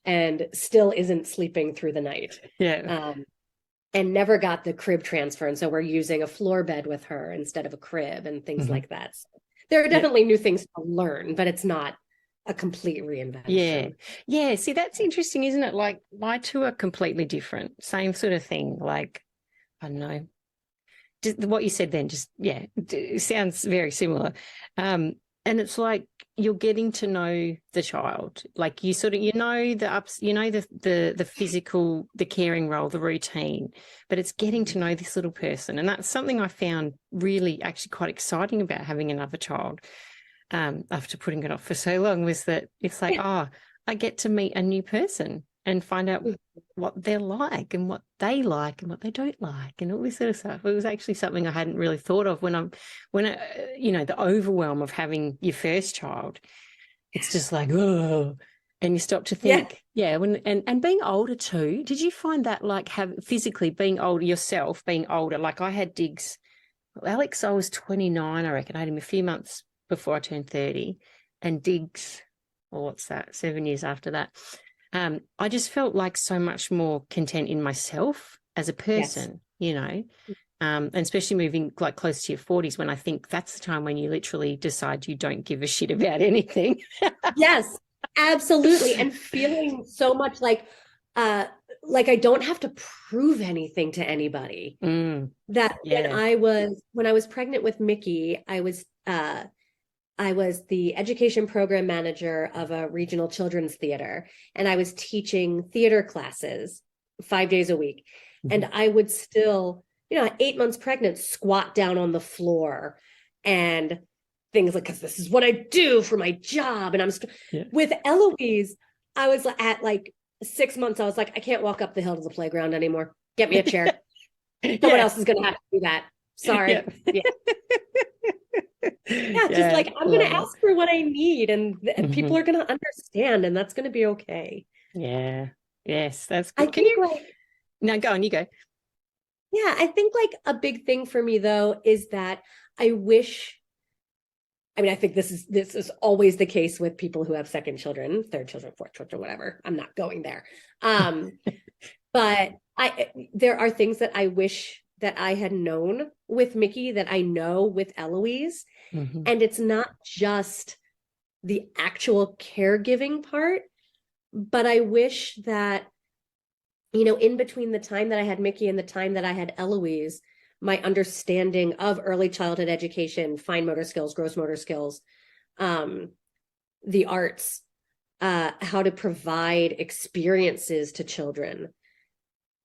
and still isn't sleeping through the night. And never got the crib transfer. And so we're using a floor bed with her instead of a crib and things like that. So there are definitely new things to learn, but it's not a complete reinvention. See, that's interesting, isn't it? Like, my two are completely different. Same sort of thing. Like, I don't know. Just what you said then, it sounds very similar. And it's like you're getting to know the child. Like, you sort of, the ups, the physical, the caring role, the routine, but it's getting to know this little person. And that's something I found really actually quite exciting about having another child, after putting it off for so long, was that it's like, I get to meet a new person and find out what they're like and what they like and what they don't like and all this sort of stuff. It was actually something I hadn't really thought of when the overwhelm of having your first child. It's just like, and you stop to think, and being older too. Did you find that, like, physically being older yourself, being older? Like, I had Diggs, Alex, I was 29, I reckon. I had him a few months before I turned 30, and Diggs, what's that, 7 years after that. I just felt like so much more content in myself as a person, and especially moving like close to your 40s, when I think that's the time when you literally decide you don't give a shit about anything. Yes, absolutely. And feeling so much like I don't have to prove anything to anybody. That when I was pregnant with Mickey, I was the education program manager of a regional children's theater, and I was teaching theater classes 5 days a week. And I would still, at 8 months pregnant, squat down on the floor and things like, because this is what I do for my job. And with Eloise, I was at like 6 months, I was like, I can't walk up the hill to the playground anymore. Get me a chair. Someone else is going to have to do that. Sorry. Yeah. Just like, I'm going to ask for what I need, and people are going to understand, and that's going to be okay. Yeah. Yes, that's good. Can you No, go on, you go. Yeah, I think like a big thing for me though is that I think this is always the case with people who have second children, third children, fourth children, whatever. I'm not going there. But there are things that I wish that I had known with Mickey that I know with Eloise. And it's not just the actual caregiving part, but I wish that, in between the time that I had Mickey and the time that I had Eloise, my understanding of early childhood education, fine motor skills, gross motor skills, the arts, how to provide experiences to children,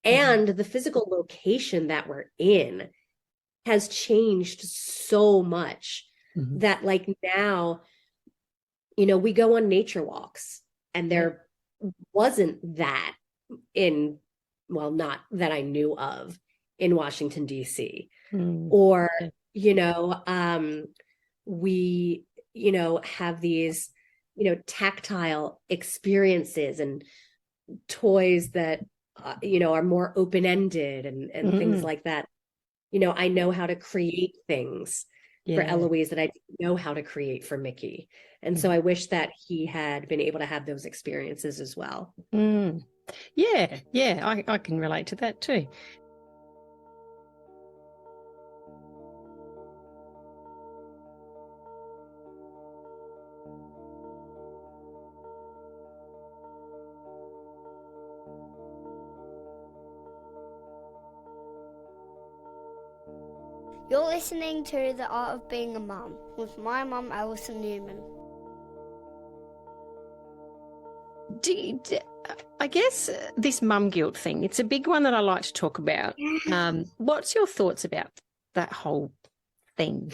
and the physical location that we're in has changed so much that like now, we go on nature walks, and there wasn't that not that I knew of in Washington, D.C. Or, we, have these, tactile experiences and toys that, are more open-ended and things like that. I know how to create things for Eloise that I didn't know how to create for Mickey. And so I wish that he had been able to have those experiences as well. Yeah, I can relate to that too. You're listening to The Art of Being a Mum with my mum, Alison Newman. I guess this mum guilt thing, it's a big one that I like to talk about. What's your thoughts about that whole thing?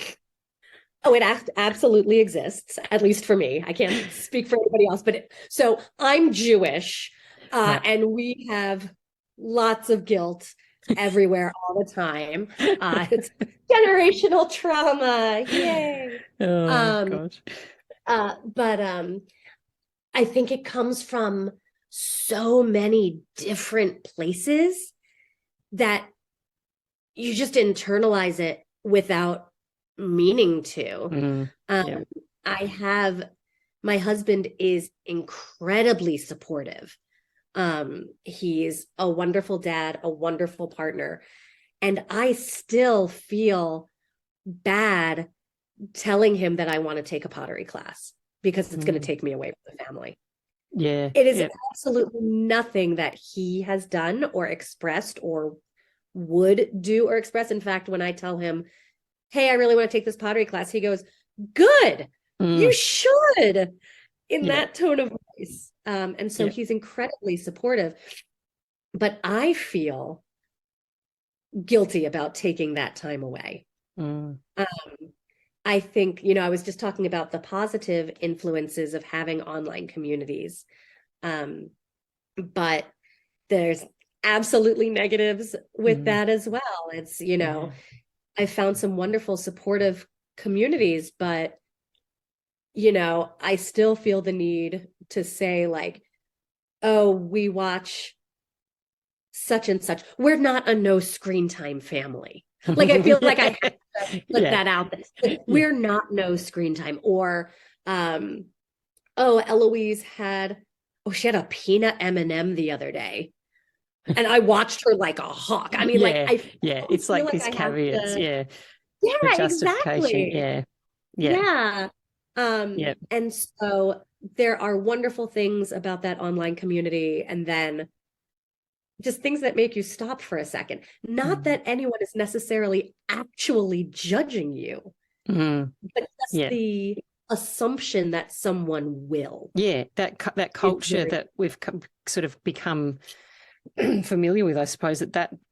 Oh, it absolutely exists, at least for me. I can't speak for anybody else, but so I'm Jewish, and we have lots of guilt everywhere all the time. It's generational trauma. Yay. Gosh. But I think it comes from so many different places that you just internalize it without meaning to. My husband is incredibly supportive. He's a wonderful dad, a wonderful partner. And I still feel bad telling him that I want to take a pottery class because it's going to take me away from the family. Yeah. It is absolutely nothing that he has done or expressed or would do or express. In fact, when I tell him, hey, I really want to take this pottery class, he goes, good, you should, in that tone of voice. And so he's incredibly supportive. But I feel guilty about taking that time away. I think, I was just talking about the positive influences of having online communities. But there's absolutely negatives with that as well. It's, I found some wonderful supportive communities, but, I still feel the need to say like, oh, we watch such and such. We're not a no screen time family. Like, I feel like I have to put that out there. Like, we're not no screen time. Or, Eloise she had a peanut M&M the other day. And I watched her like a hawk. I mean, it's like this caveats. The justification. Exactly. Yeah. And so there are wonderful things about that online community, and then just things that make you stop for a second. Not that anyone is necessarily actually judging you, but just the assumption that someone will. Yeah, that culture that we've sort of become familiar with, I suppose,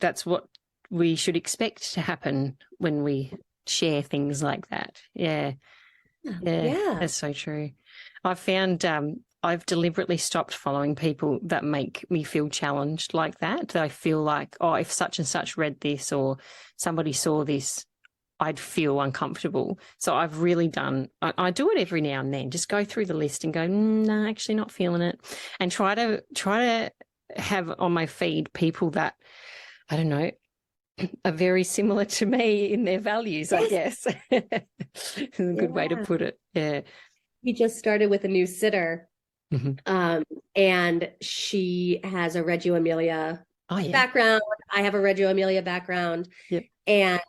that's what we should expect to happen when we share things like that. Yeah, that's so true. I found I've deliberately stopped following people that make me feel challenged like that. That I feel like, oh, if such and such read this or somebody saw this, I'd feel uncomfortable. So I've really done, I do it every now and then, just go through the list and go, no, actually not feeling it. And try to have on my feed people that, I don't know, are very similar to me in their values, I guess. It's a good way to put it. Yeah. We just started with a new sitter. And she has a Reggio Emilia background. I have a Reggio Emilia background. Yep. And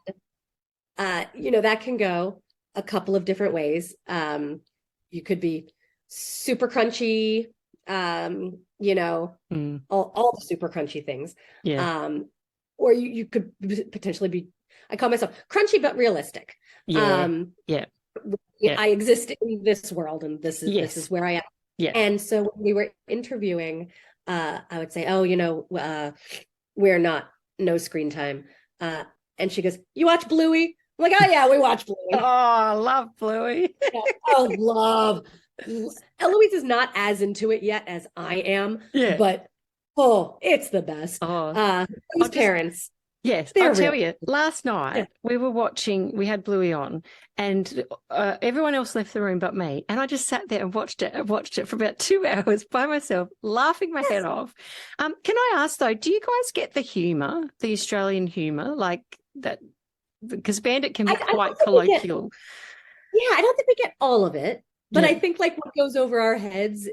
that can go a couple of different ways. You could be super crunchy, all the super crunchy things. Yeah. Or you could potentially be, I call myself crunchy but realistic. Yeah. I exist in this world, and this is where I am. Yeah. And so when we were interviewing, I would say, we're not, no screen time. And she goes, you watch Bluey? I'm like, oh yeah, we watch Bluey. Oh, I love Bluey. Love. Eloise is not as into it yet as I am. Yeah. But it's the best. These parents. Yes, I'll tell you, last night we had Bluey on, and everyone else left the room but me. And I just sat there and watched it for about 2 hours by myself, laughing my head off. Can I ask though, do you guys get the humour, the Australian humour, like that? Because Bandit can be quite colloquial. I don't think we get all of it, but I think like what goes over our heads,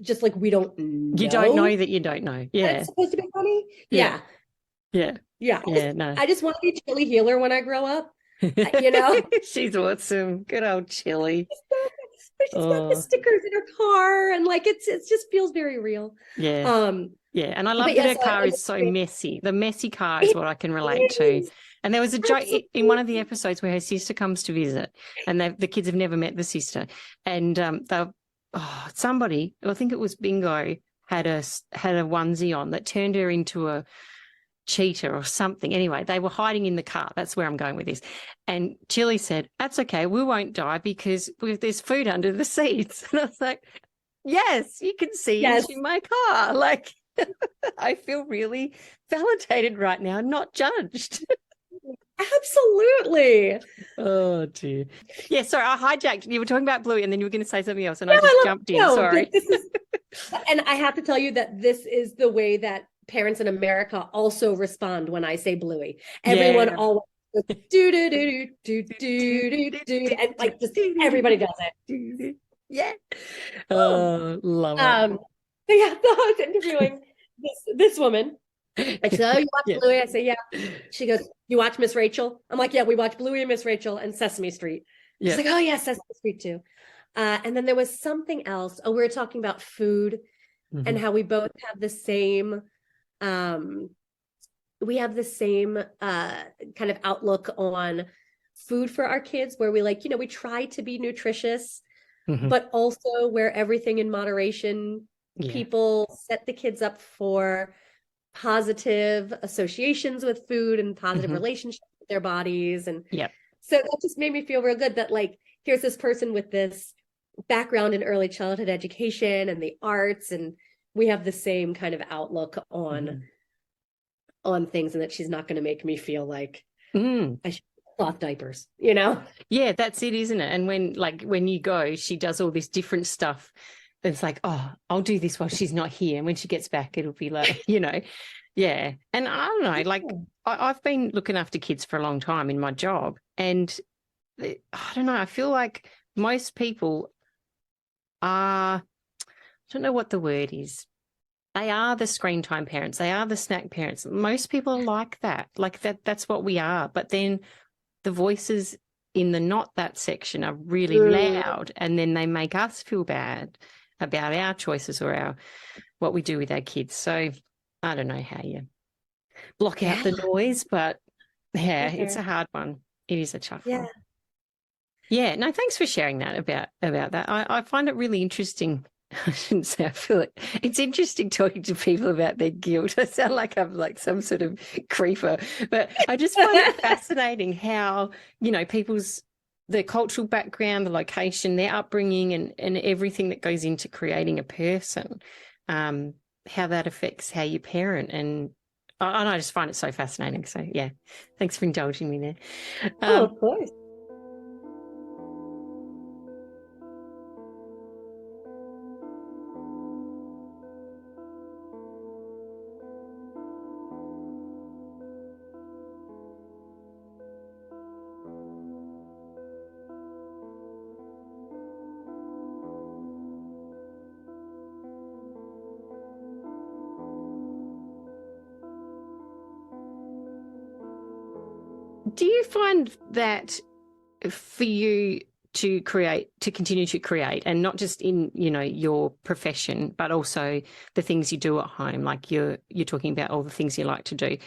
just like we don't know. You don't know that you don't know. Yeah. It's supposed to be funny. Yeah. No. I just want to be Chili Healer when I grow up. She's awesome. Good old Chili. She's got the stickers in her car, and like it just feels very real. Yeah. And I love that her car is so messy. The messy car is what I can relate to. And there was a joke in one of the episodes where her sister comes to visit, and the kids have never met the sister, and somebody, I think it was Bingo, had a onesie on that turned her into a cheetah or something. Anyway, they were hiding in the car. That's where I'm going with this. And Chili said, that's okay, we won't die because there's food under the seats. And I was like, yes, you can see into my car. Like, I feel really validated right now, not judged. Absolutely. Oh dear. Yeah, sorry, I hijacked. You were talking about Bluey and then you were going to say something else and I just jumped in. Sorry. And I have to tell you that this is the way that parents in America also respond when I say Bluey. Everyone always goes, do do do do do do do, and like just everybody does it. Yeah. Oh, love it. So I was interviewing this woman. And she said, oh, you watch Bluey? I say, yeah. She goes, you watch Miss Rachel? I'm like, yeah, we watch Bluey and Miss Rachel and Sesame Street. She's like, oh yeah, Sesame Street too. And then there was something else. Oh, we were talking about food and how we both have the same kind of outlook on food for our kids, where we we try to be nutritious, but also where everything in moderation. People set the kids up for positive associations with food and positive relationships with their bodies. And so that just made me feel real good that here's this person with this background in early childhood education and the arts, and we have the same kind of outlook on things, and that she's not going to make me feel like I should cloth diapers, Yeah, that's it, isn't it? And when you go, she does all this different stuff. It's like, oh, I'll do this while she's not here. And when she gets back, it'll be like, yeah. And I don't know, I've been looking after kids for a long time in my job. And I don't know, I feel like most people are, I don't know what the word is. They are the screen time parents. They are the snack parents. Most people are like that. That's what we are. But then the voices in the not that section are really loud, and then they make us feel bad about our choices or what we do with our kids. So I don't know how you block out the noise, but it's a hard one. It is a tough one. Yeah, no, thanks for sharing that about that. I find it really interesting. I shouldn't say I feel it. It's interesting talking to people about their guilt. I sound like I'm like some sort of creeper, but I just find it fascinating how, people's the cultural background, the location, their upbringing, and everything that goes into creating a person, how that affects how you parent. And I just find it so fascinating. So, yeah, thanks for indulging me there. Oh, of course. Do you find that for you to continue to create, and not just in, your profession, but also the things you do at home, like you're talking about all the things you like to do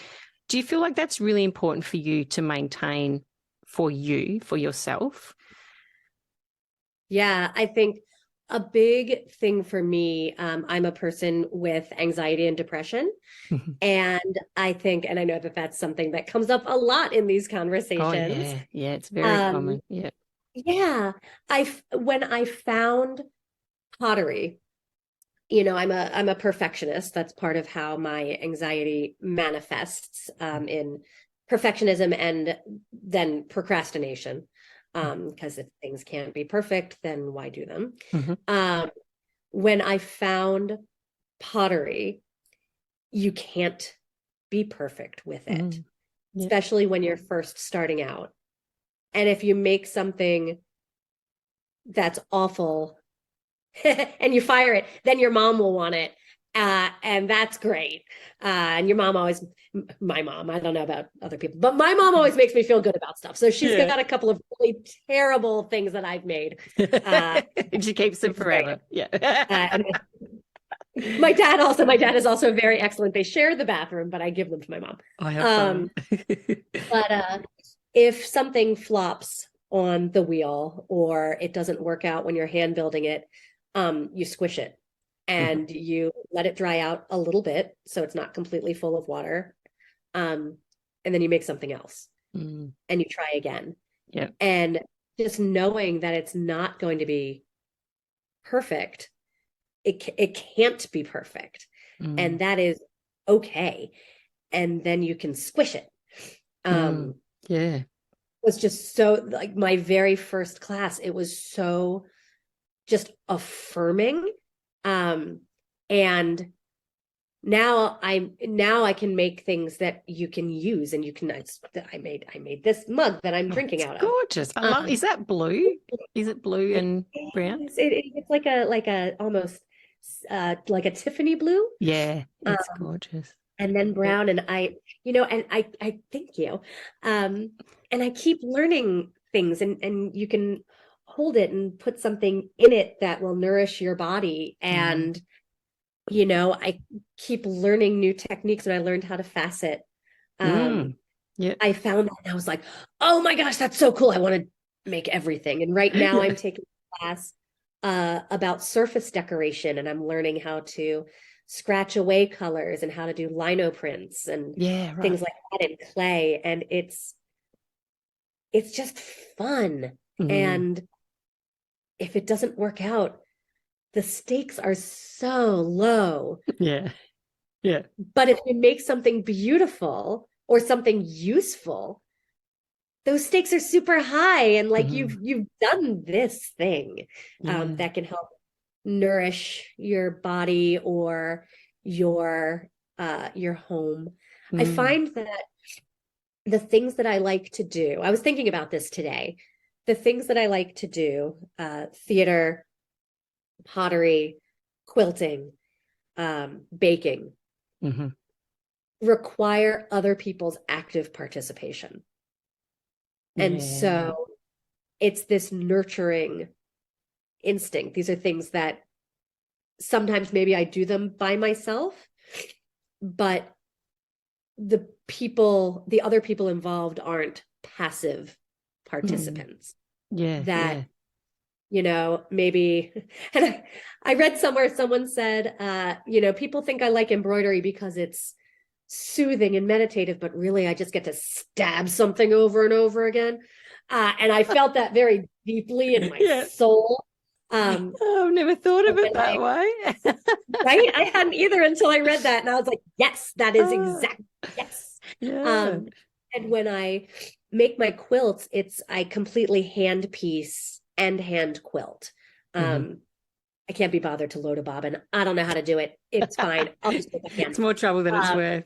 you feel like that's really important for you to maintain for yourself? Yeah, I think a big thing for me, I'm a person with anxiety and depression. And I think, and I know that that's something that comes up a lot in these conversations. Oh, yeah, it's very common. Yeah. Yeah. When I found pottery, I'm a perfectionist. That's part of how my anxiety manifests, in perfectionism and then procrastination. Because if things can't be perfect, then why do them? When I found pottery, you can't be perfect with it, especially when you're first starting out. And if you make something that's awful and you fire it, then your mom will want it. And that's great. And your mom always, my mom, I don't know about other people, but my mom always makes me feel good about stuff. So she's got a couple of really terrible things that I've made. And she keeps them forever. Yeah. My dad is also very excellent. They share the bathroom, but I give them to my mom. I have fun. But if something flops on the wheel or it doesn't work out when you're hand building it, you squish it and you let it dry out a little bit so it's not completely full of water. And then you make something else and you try again. Yeah. And just knowing that it's not going to be perfect, it can't be perfect, and that is okay. And then you can squish it. It was just so, like, my very first class, it was so just affirming. And now I can make things that you can use, and you can, I made this mug that I'm drinking out of. Gorgeous. I love, is that blue? Is it blue and brown? It's like a almost like a Tiffany blue. Yeah, it's gorgeous. And then brown, and I thank you. And I keep learning things, and you can hold it and put something in it that will nourish your body. And I keep learning new techniques, and I learned how to facet. I found that and I was like, oh my gosh, that's so cool. I want to make everything. And right now I'm taking a class about surface decoration, and I'm learning how to scratch away colors and how to do lino prints and things like that in clay. And it's just fun. And if it doesn't work out, the stakes are so low. Yeah. But if you make something beautiful or something useful, those stakes are super high. And like, you've done this thing that can help nourish your body or your home. I find that the things that I like to do, I was thinking about this today, the things that I like to do, theater, pottery, quilting, baking, require other people's active participation. And so it's this nurturing instinct. These are things that sometimes maybe I do them by myself, but the other people involved aren't passive participants. Maybe, and I read somewhere, someone said, people think I like embroidery because it's soothing and meditative, but really I just get to stab something over and over again. And I felt that very deeply in my soul. I've never thought of it that way. Right? I hadn't either until I read that. And I was like, yes, that is exactly, yes. Yeah. And when I make my quilts, I completely hand piece and hand quilt. I can't be bothered to load a bobbin. I don't know how to do it. It's fine. I'll just take a hand. It's more trouble than it's worth.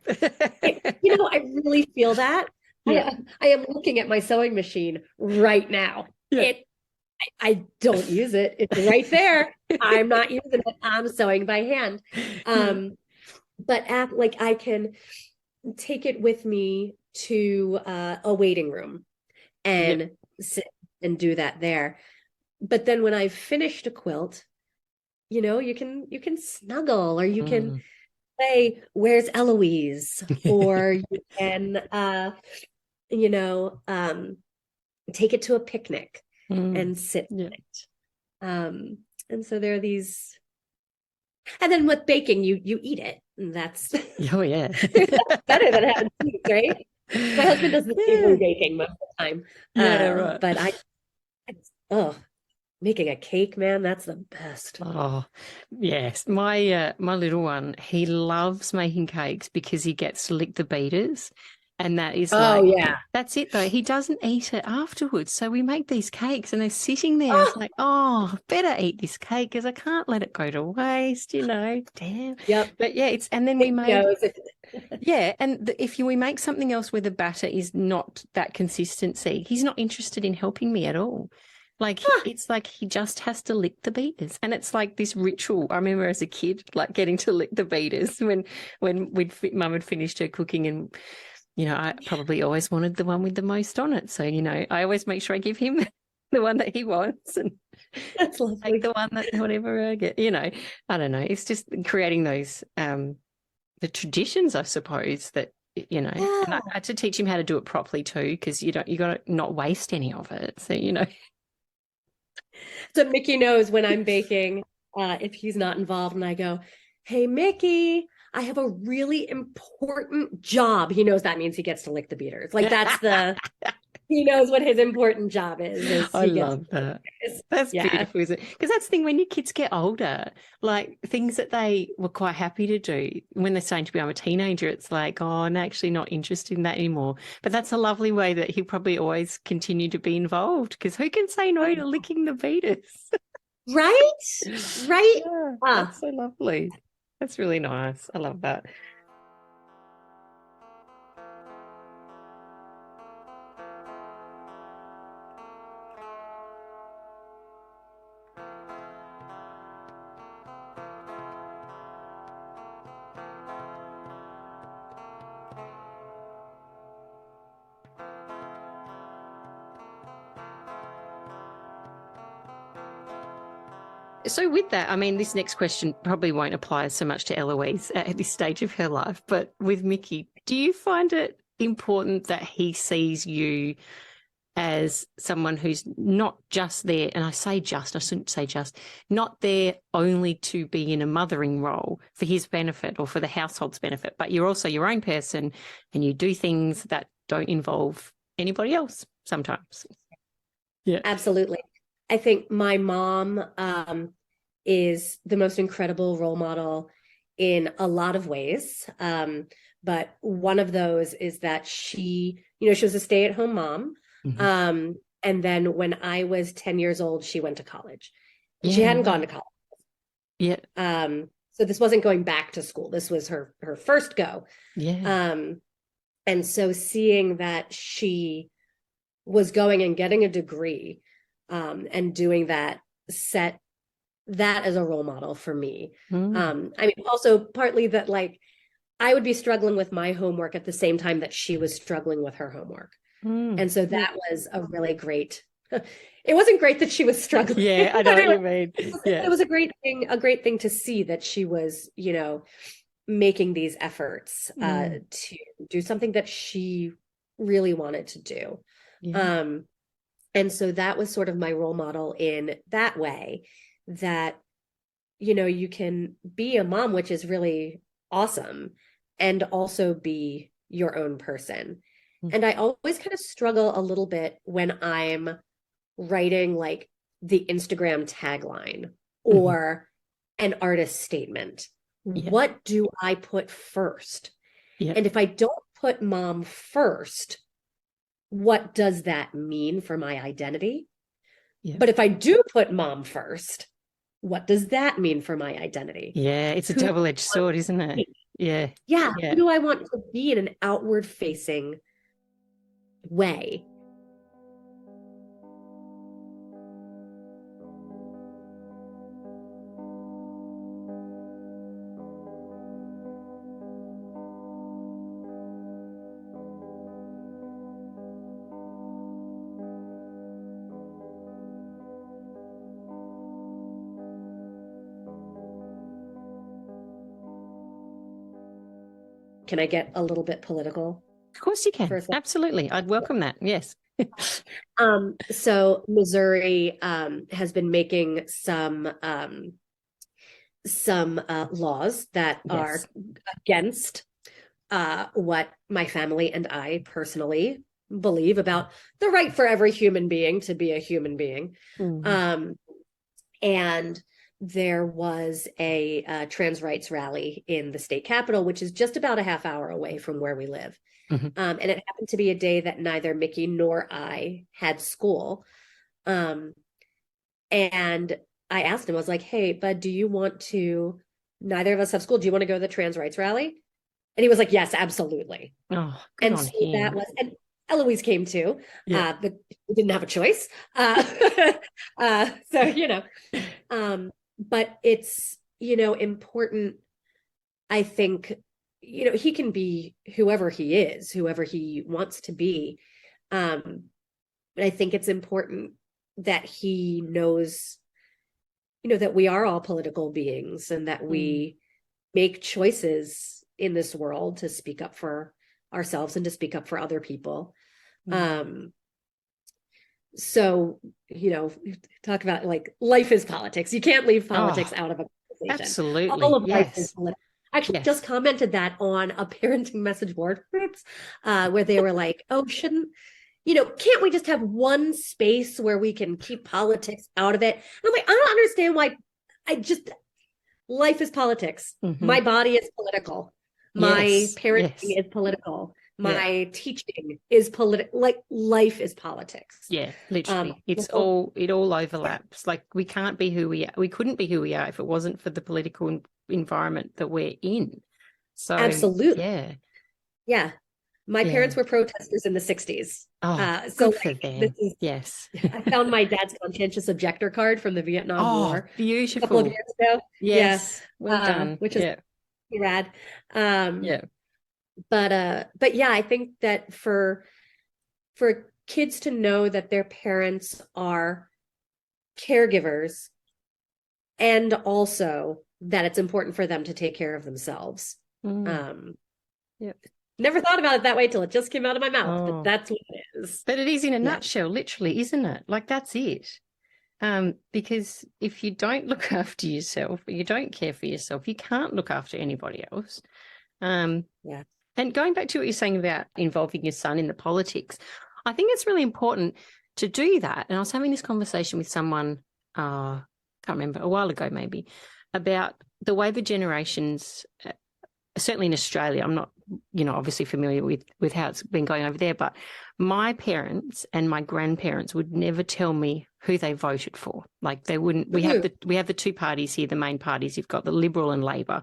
I really feel that. Yeah. I am looking at my sewing machine right now. Yeah. I don't use it. It's right there. I'm not using it. I'm sewing by hand. But I can take it with me to a waiting room and sit and do that there. But then when I've finished a quilt, you can snuggle, or you can say, "Where's Eloise?" Or you can take it to a picnic and sit in it. And so there are these, and then with baking, you eat it, and that's that's better than having sweets, right? My husband does the savory baking most of the time. Right. But making a cake, man, that's the best. Oh, yes. My little one, he loves making cakes because he gets to lick the beaters. And that is that's it though. He doesn't eat it afterwards. So we make these cakes and they're sitting there. It's like, better eat this cake because I can't let it go to waste, Damn. Yep. But and then we made, and if we make something else where the batter is not that consistency, he's not interested in helping me at all. It's like he just has to lick the beaters, and it's like this ritual. I remember as a kid, getting to lick the beaters when Mum had finished her cooking, and I probably always wanted the one with the most on it. So I always make sure I give him the one that he wants, and that's take the one that whatever I get. I don't know. It's just creating those the traditions, I suppose, that. And I had to teach him how to do it properly too, because you got to not waste any of it. So So Mickey knows when I'm baking, if he's not involved, and I go, "Hey, Mickey, I have a really important job." He knows that means he gets to lick the beaters. He knows what his important job is I love that. That's beautiful, isn't it? Because that's the thing, when your kids get older, things that they were quite happy to do when they're starting to become a teenager, it's like, I'm actually not interested in that anymore. But that's a lovely way that he'll probably always continue to be involved, because who can say no to licking the beaters? Right? Right? Yeah, that's so lovely. That's really nice. I love that. So with that, I mean, this next question probably won't apply so much to Eloise at this stage of her life, but with Mickey, do you find it important that he sees you as someone who's not just there, and I shouldn't say just, not there only to be in a mothering role for his benefit or for the household's benefit, but you're also your own person and you do things that don't involve anybody else sometimes? Yeah, absolutely. I think my mom is the most incredible role model in a lot of ways. But one of those is that she was a stay-at-home mom. Mm-hmm. And then when I was 10 years old, she went to college. And she hadn't gone to college. Yeah. So this wasn't going back to school. This was her first go. Yeah. And so seeing that she was going and getting a degree, and doing that, set that as a role model for me. I mean, also partly that I would be struggling with my homework at the same time that she was struggling with her homework. And so that was a really great, it wasn't great that she was struggling. Yeah, I know what you mean. Yeah. It was a great thing to see that she was, making these efforts to do something that she really wanted to do. Yeah. And so that was sort of my role model in that way, that, you can be a mom, which is really awesome, and also be your own person. And I always kind of struggle a little bit when I'm writing like the Instagram tagline or an artist statement. What do I put first? And if I don't put mom first, what does that mean for my identity? But if I do put mom first, what does that mean for my identity? Yeah, it's a double-edged sword, isn't it? Yeah. Who do I want to be in an outward facing way? Can I get a little bit political? Of course you can. Absolutely. I'd welcome that. Yes. So Missouri has been making some laws that are against what my family and I personally believe about the right for every human being to be a human being. And there was a trans rights rally in the state capitol, which is just about a half hour away from where we live. And it happened to be a day that neither Mickey nor I had school. And I asked him, I was like, hey, bud, neither of us have school. Do you want to go to the trans rights rally? And he was like, yes, absolutely. Oh, good on him. That was, and Eloise came too, but we didn't have a choice. But it's, important. I think, he can be whoever he is, whoever he wants to be. But I think it's important that he knows, that we are all political beings and that we make choices in this world to speak up for ourselves and to speak up for other people. So, talk about like life is politics. You can't leave politics out of a conversation. Absolutely. All of life is politics. I actually just commented that on a parenting message board where they were like, oh, can't we just have one space where we can keep politics out of it? And I'm like, I don't understand why. Life is politics. My body is political. My parenting is political. My teaching is political. Like life is politics. Yeah, literally. It all overlaps. Like we can't be who we are. We couldn't be who we are if it wasn't for the political environment that we're in. So absolutely. Yeah. My parents were protesters in the 60s. So good for them. Yes. I found my dad's conscientious objector card from the Vietnam War. Beautiful. A couple of years ago. Yes. Well done. Which is rad. But yeah, I think that for kids to know that their parents are caregivers and also that it's important for them to take care of themselves. Never thought about it that way till it just came out of my mouth, but that's what it is. But it is in a nutshell, literally, isn't it? Like that's it. Because if you don't look after yourself, you don't care for yourself, you can't look after anybody else. And going back to what you're saying about involving your son in the politics, I think it's really important to do that. And I was having this conversation with someone, can't remember, a while ago maybe, about the way the generations, certainly in Australia, I'm not, obviously familiar with how it's been going over there, but my parents and my grandparents would never tell me who they voted for. Like they wouldn't. We have the two parties here, the main parties. You've got the Liberal and Labor,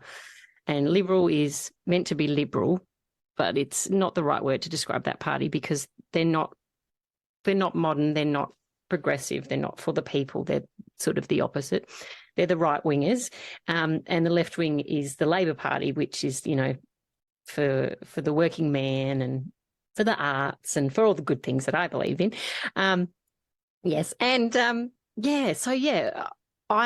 and Liberal is meant to be liberal, but it's not the right word to describe that party because they're not modern, they're not progressive, they're not for the people, they're sort of the opposite. They're the right wingers, and the left wing is the Labor Party, which is for the working man and for the arts and for all the good things that I believe in. I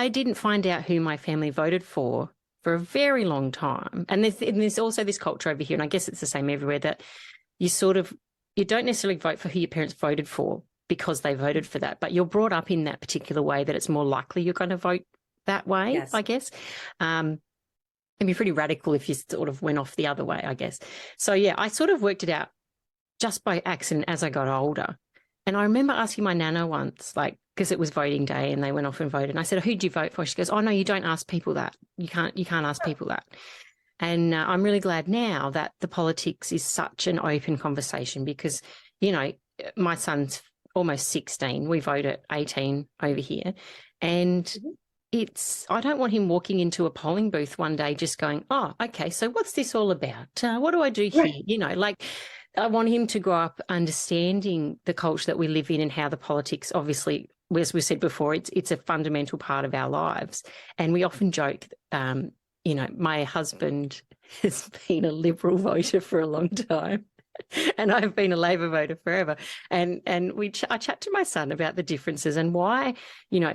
didn't find out who my family voted for a very long time. And there's also this culture over here, and I guess it's the same everywhere, that you don't necessarily vote for who your parents voted for because they voted for that, but you're brought up in that particular way that it's more likely you're going to vote that way, I guess. It'd be pretty radical if you sort of went off the other way, I guess. So, yeah, I sort of worked it out just by accident as I got older. And I remember asking my nana once, like, because it was voting day and they went off and voted. And I said, who'd you vote for? She goes, oh, no, you don't ask people that. You can't ask people that. And I'm really glad now that the politics is such an open conversation because, you know, my son's almost 16. We vote at 18 over here. And I don't want him walking into a polling booth one day just going, oh, okay, so what's this all about? What do I do here? Right. You know, like I want him to grow up understanding the culture that we live in and how the politics, obviously, as we said before, it's a fundamental part of our lives. And we often joke, you know, my husband has been a Liberal voter for a long time. And I've been a Labor voter forever. And I chat to my son about the differences and why, you know,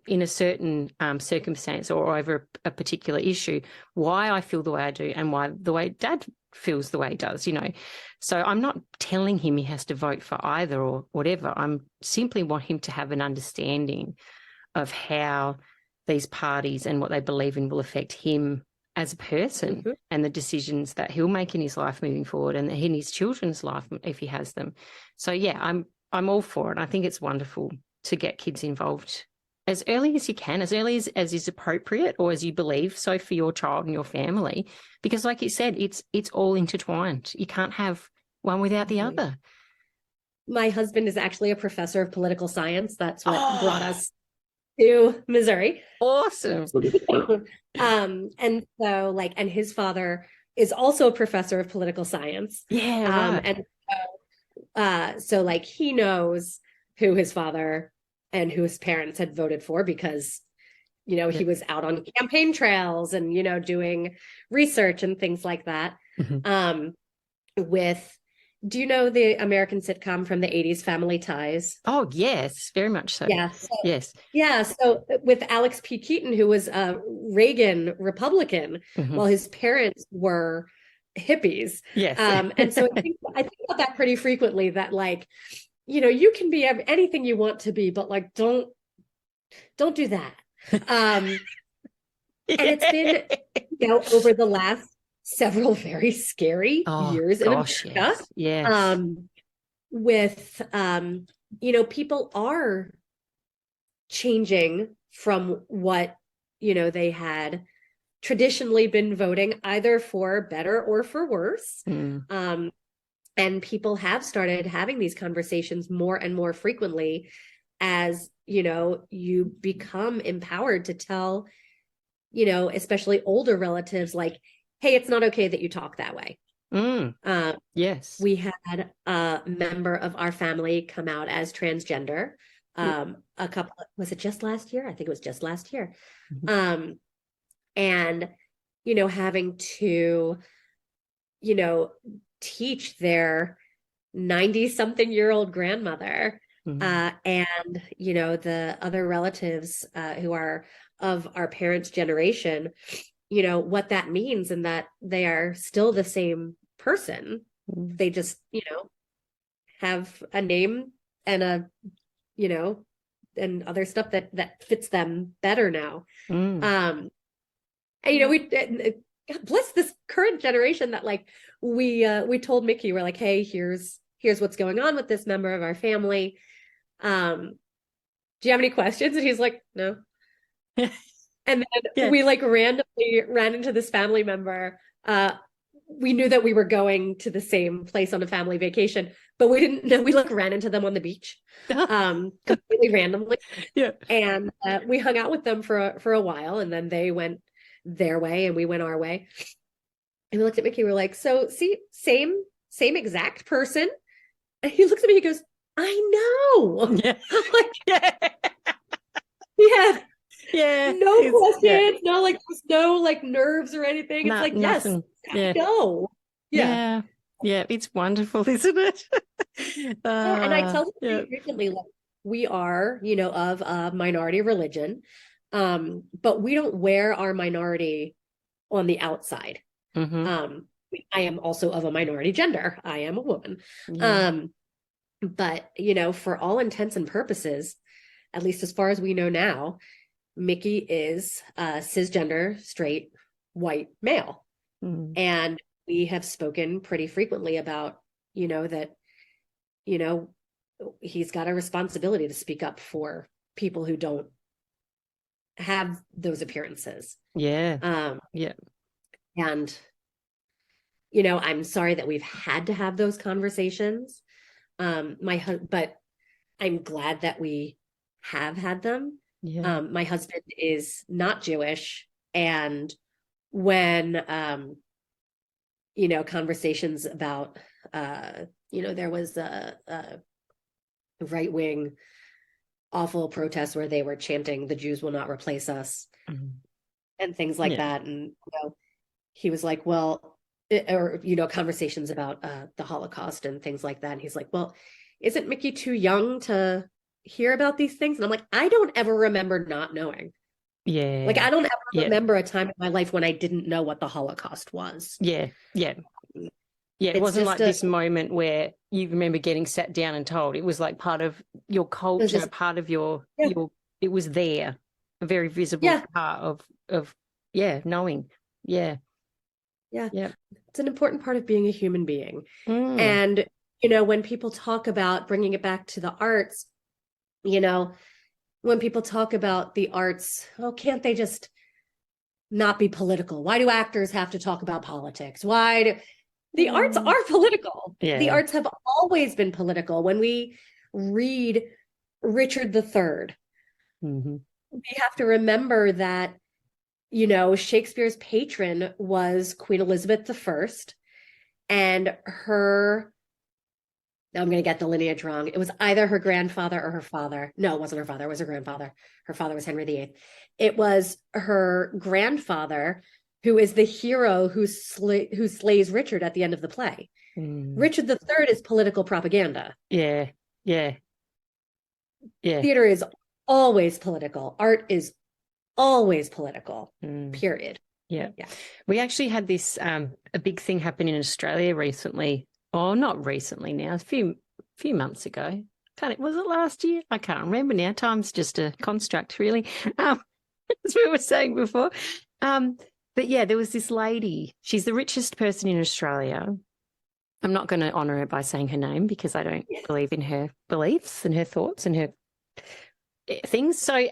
in a certain circumstance or over a particular issue, why I feel the way I do and why the way Dad feels the way he does, you know. So I'm not telling him he has to vote for either or whatever. I'm simply want him to have an understanding of how these parties and what they believe in will affect him as a person and the decisions that he'll make in his life moving forward and in his children's life if he has them. So yeah, I'm all for it. I think it's wonderful to get kids involved as early as you can, as early as is appropriate or as you believe so for your child and your family, because like you said, it's all intertwined. You can't have one without the other. My husband is actually a professor of political science. That's what brought us to Missouri. Awesome. And so like, and his father is also a professor of political science. Yeah. Right. And so like he knows who his father and who his parents had voted for because, you know, he was out on campaign trails and, you know, doing research and things like that. Do you know the American sitcom from the 80s, Family Ties? Oh, yes, very much so. Yeah. Yes. Yeah. So with Alex P. Keaton, who was a Reagan Republican, while his parents were hippies. Yes. And so I think about that pretty frequently, that like, you know, you can be anything you want to be, but like, don't do that. And it's been, you know, over the last several very scary years in America. Yes. With, you know, people are changing from what, you know, they had traditionally been voting either for better or for worse. And people have started having these conversations more and more frequently as, you know, you become empowered to tell, you know, especially older relatives, like, hey, it's not okay that you talk that way. Yes. We had a member of our family come out as transgender. Was it just last year? I think it was just last year. And, you know, having to, you know, teach their 90-something-year-old grandmother and, you know, the other relatives who are of our parents' generation, you know, what that means and that they are still the same person. They just, you know, have a name and a, you know, and other stuff that fits them better now. And, you know, God bless this current generation that like we told Mickey, we're like, hey, here's what's going on with this member of our family. Do you have any questions? And he's like, no. And then we like randomly ran into this family member. We knew that we were going to the same place on a family vacation, but we didn't know. We like ran into them on the beach, completely randomly. Yeah. And we hung out with them for a while, and then they went their way and we went our way. And we looked at Mickey, we're like, so see, same exact person. And he looks at me, he goes, I know. Yeah. I'm like, no questions, no like there's no like nerves or anything. It's like, nothing. Yes, I know. Yeah, it's wonderful, isn't it? And I tell them frequently, like, we are, you know, of a minority religion, but we don't wear our minority on the outside. I am also of a minority gender. I am a woman. But, you know, for all intents and purposes, at least as far as we know now, Mickey is cisgender, straight, white male. And we have spoken pretty frequently about, that, he's got a responsibility to speak up for people who don't have those appearances. Yeah. And, I'm sorry that we've had to have those conversations. But I'm glad that we have had them. Yeah. My husband is not Jewish. And when, conversations about, there was a right-wing awful protest where they were chanting, "The Jews will not replace us," and things like that. And, he was like, well, conversations about the Holocaust and things like that. And he's like, well, isn't Mickey too young to hear about these things? And I'm like, I don't ever remember not knowing. Yeah. Like, I don't ever remember a time in my life when I didn't know what the Holocaust was. Yeah. It wasn't like this moment where you remember getting sat down and told. It was like part of your culture, part of your, it was there, a very visible part of knowing. Yeah. It's an important part of being a human being. And, when people talk about bringing it back to the arts, when people talk about the arts, can't they just not be political? Why do actors have to talk about politics? The arts are political. Yeah. The arts have always been political. When we read Richard III, we have to remember that, Shakespeare's patron was Queen Elizabeth I, and now I'm going to get the lineage wrong. It was either her grandfather or her father. No, it wasn't her father. It was her grandfather. Her father was Henry VIII. It was her grandfather who is the hero who slays Richard at the end of the play. Richard III is political propaganda. Yeah. Theater is always political. Art is always political, period. Yeah. We actually had this, a big thing happen in Australia recently. Oh, not recently now, a few months ago. Was it last year? I can't remember now. Time's just a construct, really. As we were saying before. But yeah, there was this lady. She's the richest person in Australia. I'm not going to honour her by saying her name because I don't believe in her beliefs and her thoughts and her things. So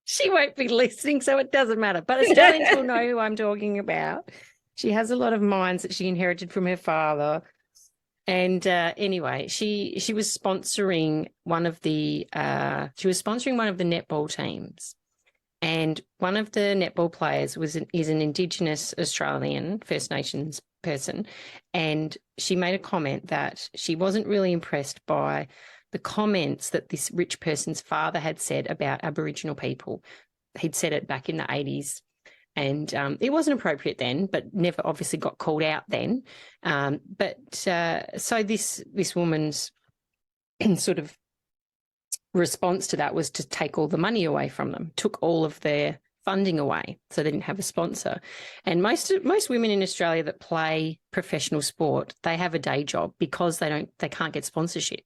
she won't be listening, so it doesn't matter. But Australians will know who I'm talking about. She has a lot of mines that she inherited from her father. And anyway, she was sponsoring one of the netball teams. And one of the netball players is an Indigenous Australian First Nations person, and she made a comment that she wasn't really impressed by the comments that this rich person's father had said about Aboriginal people. He'd said it back in the 80s, and it wasn't appropriate then, but never obviously got called out then. So this woman's sort of response to that was to take all the money away from them, took all of their funding away, so they didn't have a sponsor. And most women in Australia that play professional sport, they have a day job because they can't get sponsorship.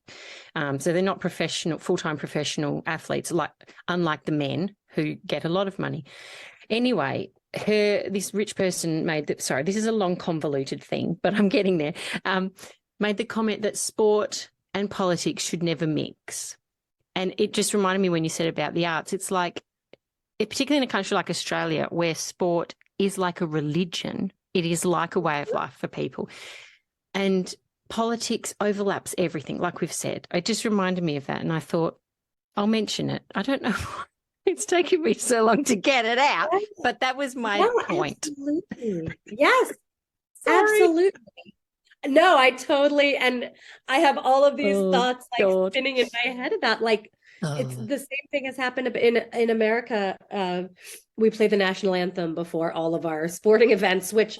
So they're not full-time professional athletes, unlike the men who get a lot of money. Anyway, this rich person this is a long convoluted thing, but I'm getting there. Made the comment that sport and politics should never mix. And it just reminded me when you said about the arts, it's like, particularly in a country like Australia, where sport is like a religion, it is like a way of life for people. And politics overlaps everything, like we've said. It just reminded me of that. And I thought, I'll mention it. I don't know why it's taken me so long to get it out, but that was my point. Absolutely. Yes, absolutely. No, I totally, and I have all of these thoughts spinning in my head about it's the same thing has happened in America. We play the national anthem before all of our sporting events, which,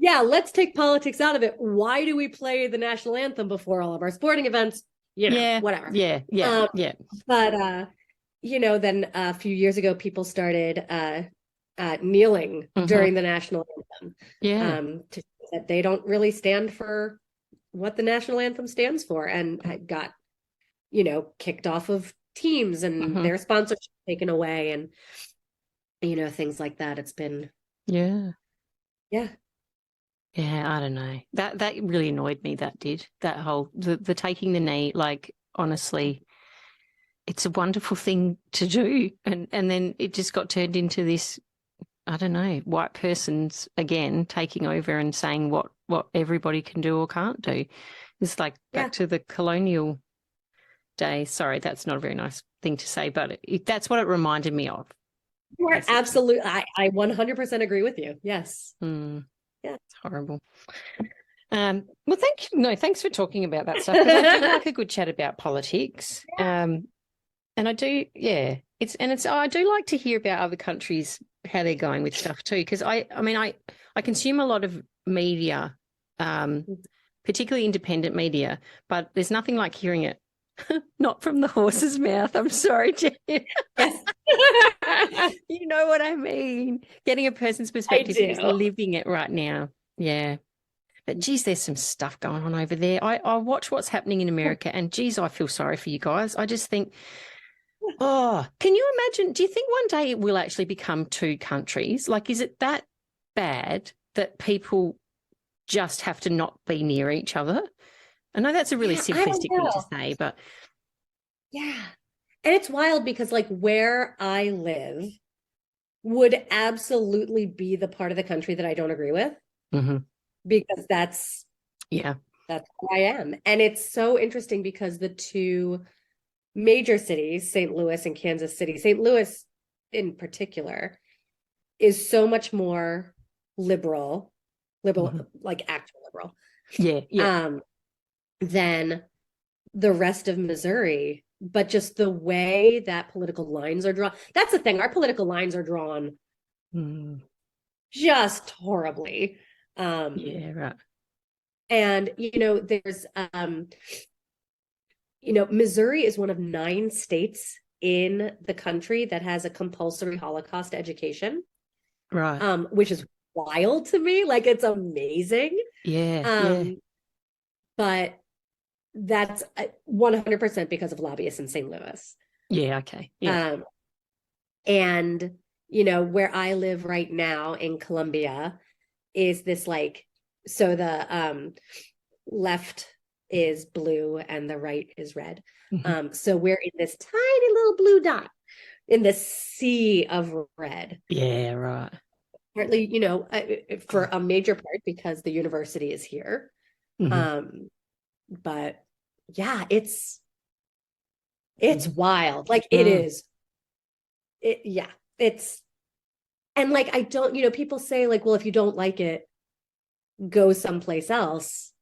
let's take politics out of it. Why do we play the national anthem before all of our sporting events? Whatever. But, then a few years ago, people started kneeling during the national anthem. That they don't really stand for what the national anthem stands for, and got, kicked off of teams and their sponsorship taken away, and, things like that. It's been, Yeah, I don't know. That really annoyed me, that did. That whole the taking the knee, like, honestly, it's a wonderful thing to do. And then it just got turned into this, I don't know, white person's again taking over and saying what everybody can do or can't do. It's like back to the colonial days. Sorry, that's not a very nice thing to say, but that's what it reminded me of. Absolutely. I 100% agree with you. Yes. Yeah, it's horrible. Well, thanks for talking about that stuff, because I do like a good chat about politics. And I do, I do like to hear about other countries, how they're going with stuff too, because I consume a lot of media, particularly independent media, but there's nothing like hearing it not from the horse's mouth. I'm sorry, Jen. Yes. You know what I mean. Getting a person's perspective who's living it right now. Yeah. But geez, there's some stuff going on over there. I watch what's happening in America, and geez, I feel sorry for you guys. I just think, can you imagine? Do you think one day it will actually become two countries? Like, is it that bad that people just have to not be near each other? I know that's a really simplistic thing to say, but yeah. And it's wild because, like, where I live would absolutely be the part of the country that I don't agree with, because that's where I am. And it's so interesting because the two major cities, St. Louis and Kansas City, St. Louis in particular, is so much more liberal, like actual liberal. Than the rest of Missouri. But just the way that political lines are drawn, that's the thing. Our political lines are drawn just horribly. Right. And, there's, Missouri is one of 9 states in the country that has a compulsory Holocaust education. Right. Which is wild to me. Like, it's amazing. But that's 100% because of lobbyists in St. Louis. Yeah. Okay. Yeah. And, where I live right now in Columbia is this, like, so the left is blue and the right is red. So we're in this tiny little blue dot in the sea of red. Yeah. Right. Partly, for a major part because the university is here. But yeah, it's wild. Like, it is. It's, and like, I don't, people say, like, well, if you don't like it, go someplace else.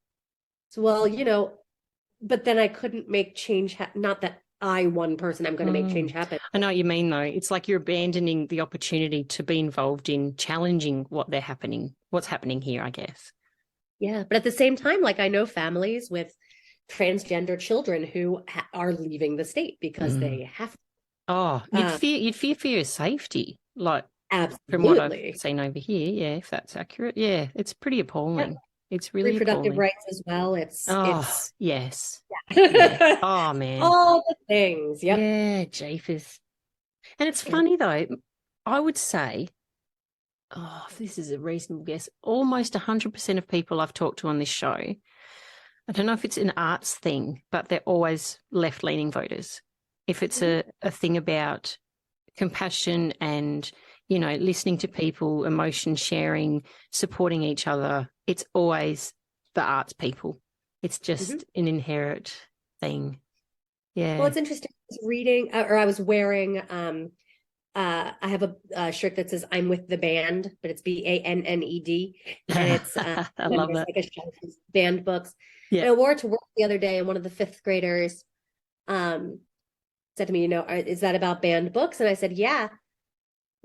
So, well, but then I couldn't make change. Not that one person, I'm going to make change happen. I know what you mean, though. It's like you're abandoning the opportunity to be involved in challenging what's happening here, I guess. Yeah. But at the same time, like, I know families with transgender children who are leaving the state because they have to. Oh, you'd fear for your safety, like, absolutely. From what I've seen over here. Yeah, if that's accurate. Yeah, it's pretty appalling. Yep. It's really reproductive appalling. rights as well. It's yes. Yeah. Oh man, all the things. Yep. Yeah, jeepers. And it's funny though. I would say, if this is a reasonable guess, almost 100% of people I've talked to on this show, I don't know if it's an arts thing, but they're always left-leaning voters. If it's a thing about compassion and, listening to people, emotion sharing, supporting each other, it's always the arts people. It's just an inherent thing. Yeah. Well, it's interesting. I was reading, or I was wearing, I have a shirt that says "I'm with the band," but it's BANNED, and it's I love that. Like a shelf of band books. Yeah. And I wore it to work the other day, and one of the 5th graders said to me, is that about banned books? And I said, yeah.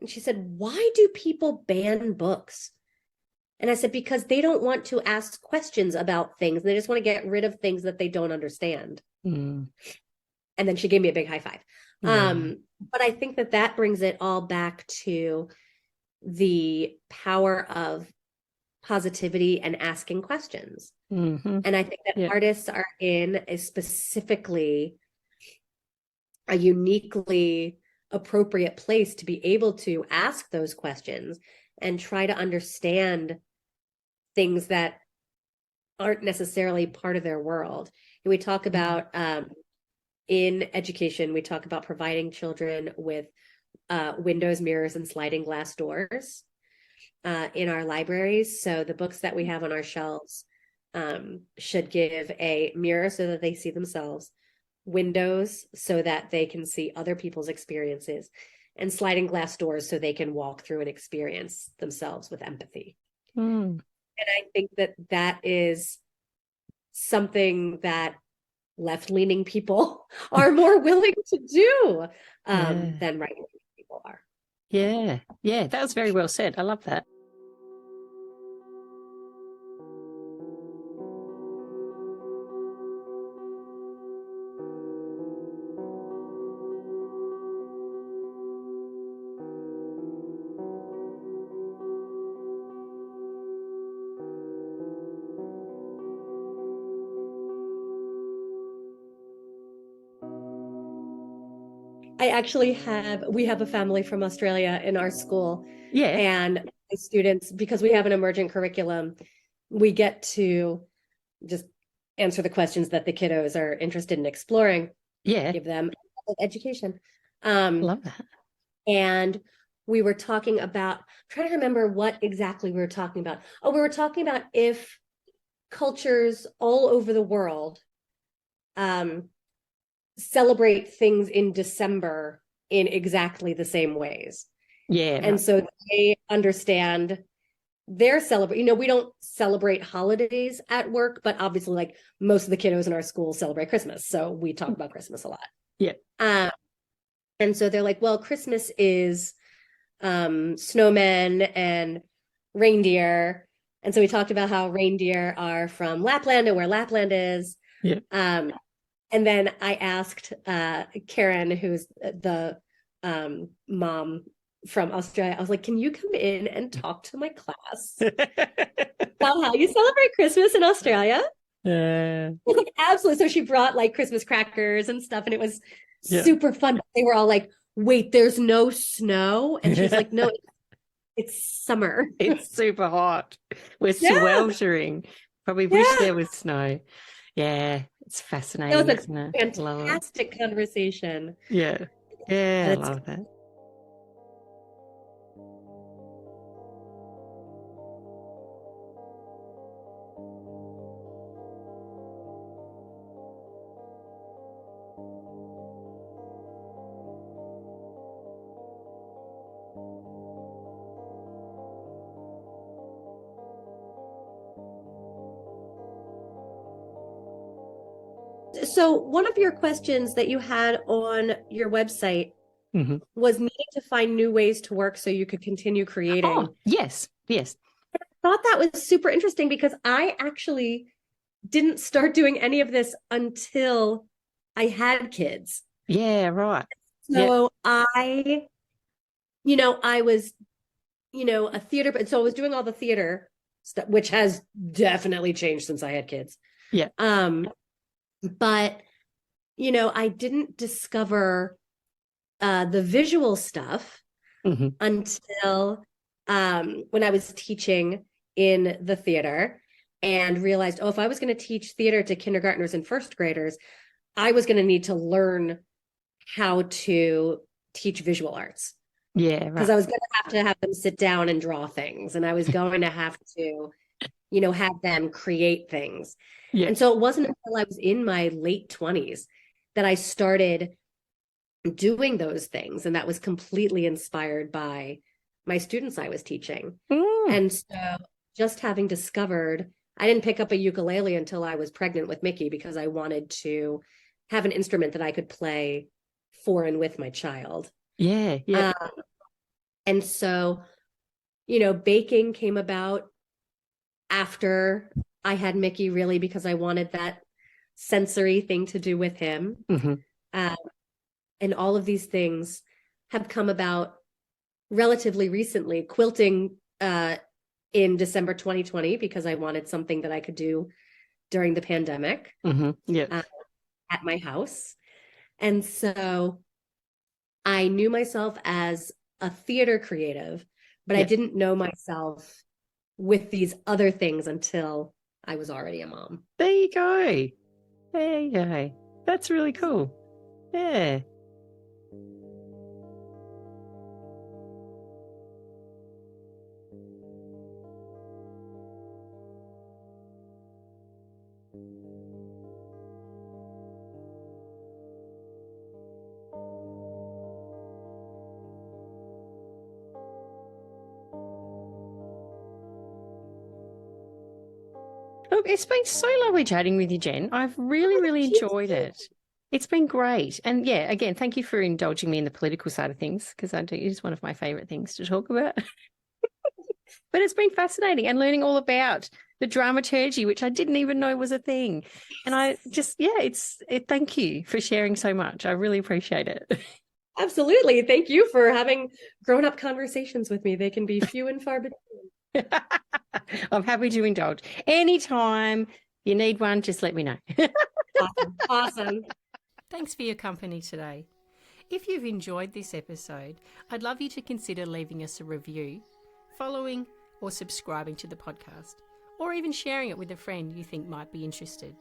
And she said, why do people ban books? And I said, because they don't want to ask questions about things. They just want to get rid of things that they don't understand. And then she gave me a big high five. But I think that brings it all back to the power of positivity and asking questions. And I think that artists are in a specifically a uniquely appropriate place to be able to ask those questions and try to understand things that aren't necessarily part of their world. And we talk about in education, we talk about providing children with windows, mirrors, and sliding glass doors in our libraries. So the books that we have on our shelves should give a mirror so that they see themselves, windows so that they can see other people's experiences, and sliding glass doors so they can walk through and experience themselves with empathy. And I think that that is something that left-leaning people are more willing to do than right-leaning people are. Yeah, that was very well said. I love that. We have a family from Australia in our school. Yeah. And my students, because we have an emergent curriculum, we get to just answer the questions that the kiddos are interested in exploring. Yeah. Give them education. Love that. And we were talking about, I'm trying to remember what exactly we were talking about. Oh, we were talking about if cultures all over the world celebrate things in December in exactly the same ways. Yeah. And right. So they understand their celebration. We don't celebrate holidays at work, but obviously like most of the kiddos in our school celebrate Christmas. So we talk about Christmas a lot. Yeah. And so they're like, well, Christmas is snowmen and reindeer. And so we talked about how reindeer are from Lapland and where Lapland is. Yeah. And then I asked Karen, who's the mom from Australia, I was like, can you come in and talk to my class about how you celebrate Christmas in Australia? Like, absolutely. So she brought like Christmas crackers and stuff, and it was super fun. They were all like, wait, there's no snow? And she's like, no, it's summer. It's super hot. We're sweltering. Probably wish there was snow. Yeah, it's fascinating. That was isn't it? Fantastic conversation. Yeah, I love that. So one of your questions that you had on your website was needing to find new ways to work so you could continue creating. Oh, yes. I thought that was super interesting because I actually didn't start doing any of this until I had kids. Yeah, right. So I was, a theater, but so I was doing all the theater stuff, which has definitely changed since I had kids. Yeah. But, I didn't discover the visual stuff until when I was teaching in the theater and realized, if I was going to teach theater to kindergartners and first graders, I was going to need to learn how to teach visual arts. Yeah, right. Because I was going to have them sit down and draw things, and I was going to have to, have them create things. Yeah. And so it wasn't until I was in my late 20s that I started doing those things. And that was completely inspired by my students I was teaching. And so just having discovered, I didn't pick up a ukulele until I was pregnant with Mickey because I wanted to have an instrument that I could play for and with my child. Yeah. And so, baking came about after I had Mickey, really, because I wanted that sensory thing to do with him. And all of these things have come about relatively recently. Quilting in December 2020, because I wanted something that I could do during the pandemic at my house. And so I knew myself as a theater creative, but I didn't know myself with these other things until I was already a mom. There you go. There you go. That's really cool. Yeah. Look, it's been so lovely chatting with you, Jen. I've really enjoyed it. It's been great. And yeah, again, thank you for indulging me in the political side of things, because it is one of my favourite things to talk about. But it's been fascinating, and learning all about the dramaturgy, which I didn't even know was a thing. And I just, thank you for sharing so much. I really appreciate it. Absolutely. Thank you for having grown-up conversations with me. They can be few and far between. I'm happy to indulge. Anytime you need one, just let me know. Awesome. Thanks for your company today. If you've enjoyed this episode, I'd love you to consider leaving us a review, following or subscribing to the podcast, or even sharing it with a friend you think might be interested.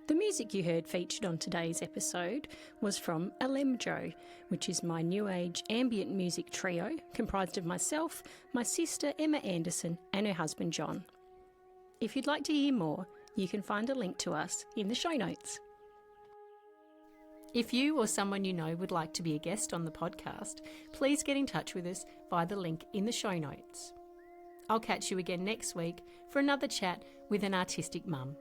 The music you heard featured on today's episode was from Alemjo, which is my new age ambient music trio comprised of myself, my sister Emma Anderson and her husband John. If you'd like to hear more, you can find a link to us in the show notes. If you or someone you know would like to be a guest on the podcast, please get in touch with us via the link in the show notes. I'll catch you again next week for another chat with an artistic mum.